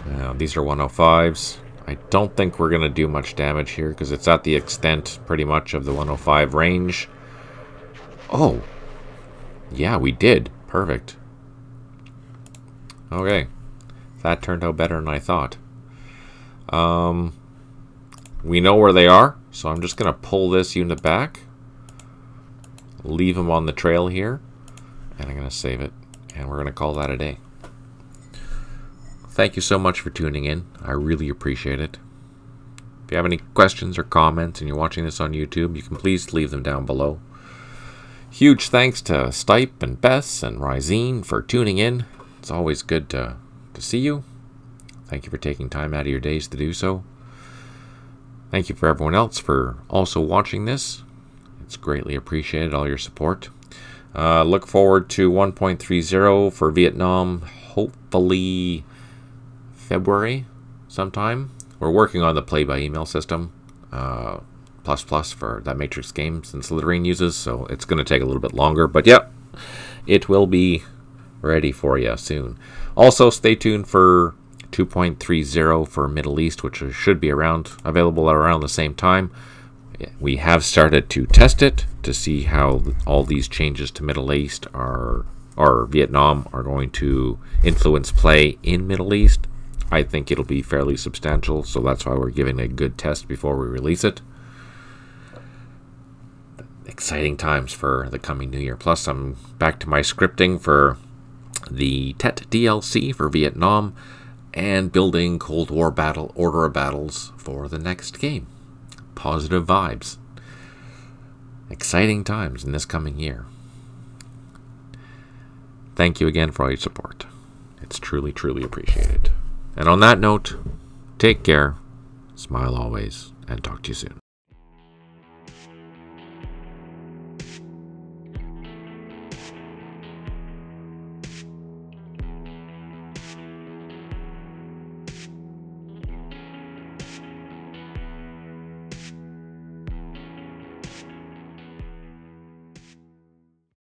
Now, these are 105s. I don't think we're going to do much damage here because it's at the extent pretty much of the 105 range. Oh. Yeah, we did. Perfect. Okay. That turned out better than I thought. We know where they are, so I'm just going to pull this unit back. Leave them on the trail here. And I'm going to save it. And we're going to call that a day. Thank you so much for tuning in. I really appreciate it. If you have any questions or comments and you're watching this on YouTube, you can please leave them down below. Huge thanks to Stipe and Bess and Rysine for tuning in. It's always good to see you. Thank you for taking time out of your days to do so. Thank you for everyone else for also watching this. It's greatly appreciated, all your support. Look forward to 1.30 for Vietnam, hopefully February sometime. We're working on the play-by-email system, ++ for that Matrix game since Slytherin uses, so it's going to take a little bit longer. But yeah, it will be ready for you soon. Also, stay tuned for 2.30 for Middle East, which should be available at around the same time. We have started to test it to see how all these changes to Middle East or Vietnam are going to influence play in Middle East. I think it'll be fairly substantial, so that's why we're giving it a good test before we release it. Exciting times for the coming new year. Plus, I'm back to my scripting for the Tet DLC for Vietnam and building Cold War order of battles for the next game. Positive vibes. Exciting times in this coming year. Thank you again for all your support. It's truly, truly appreciated. And on that note, take care, smile always, and talk to you soon.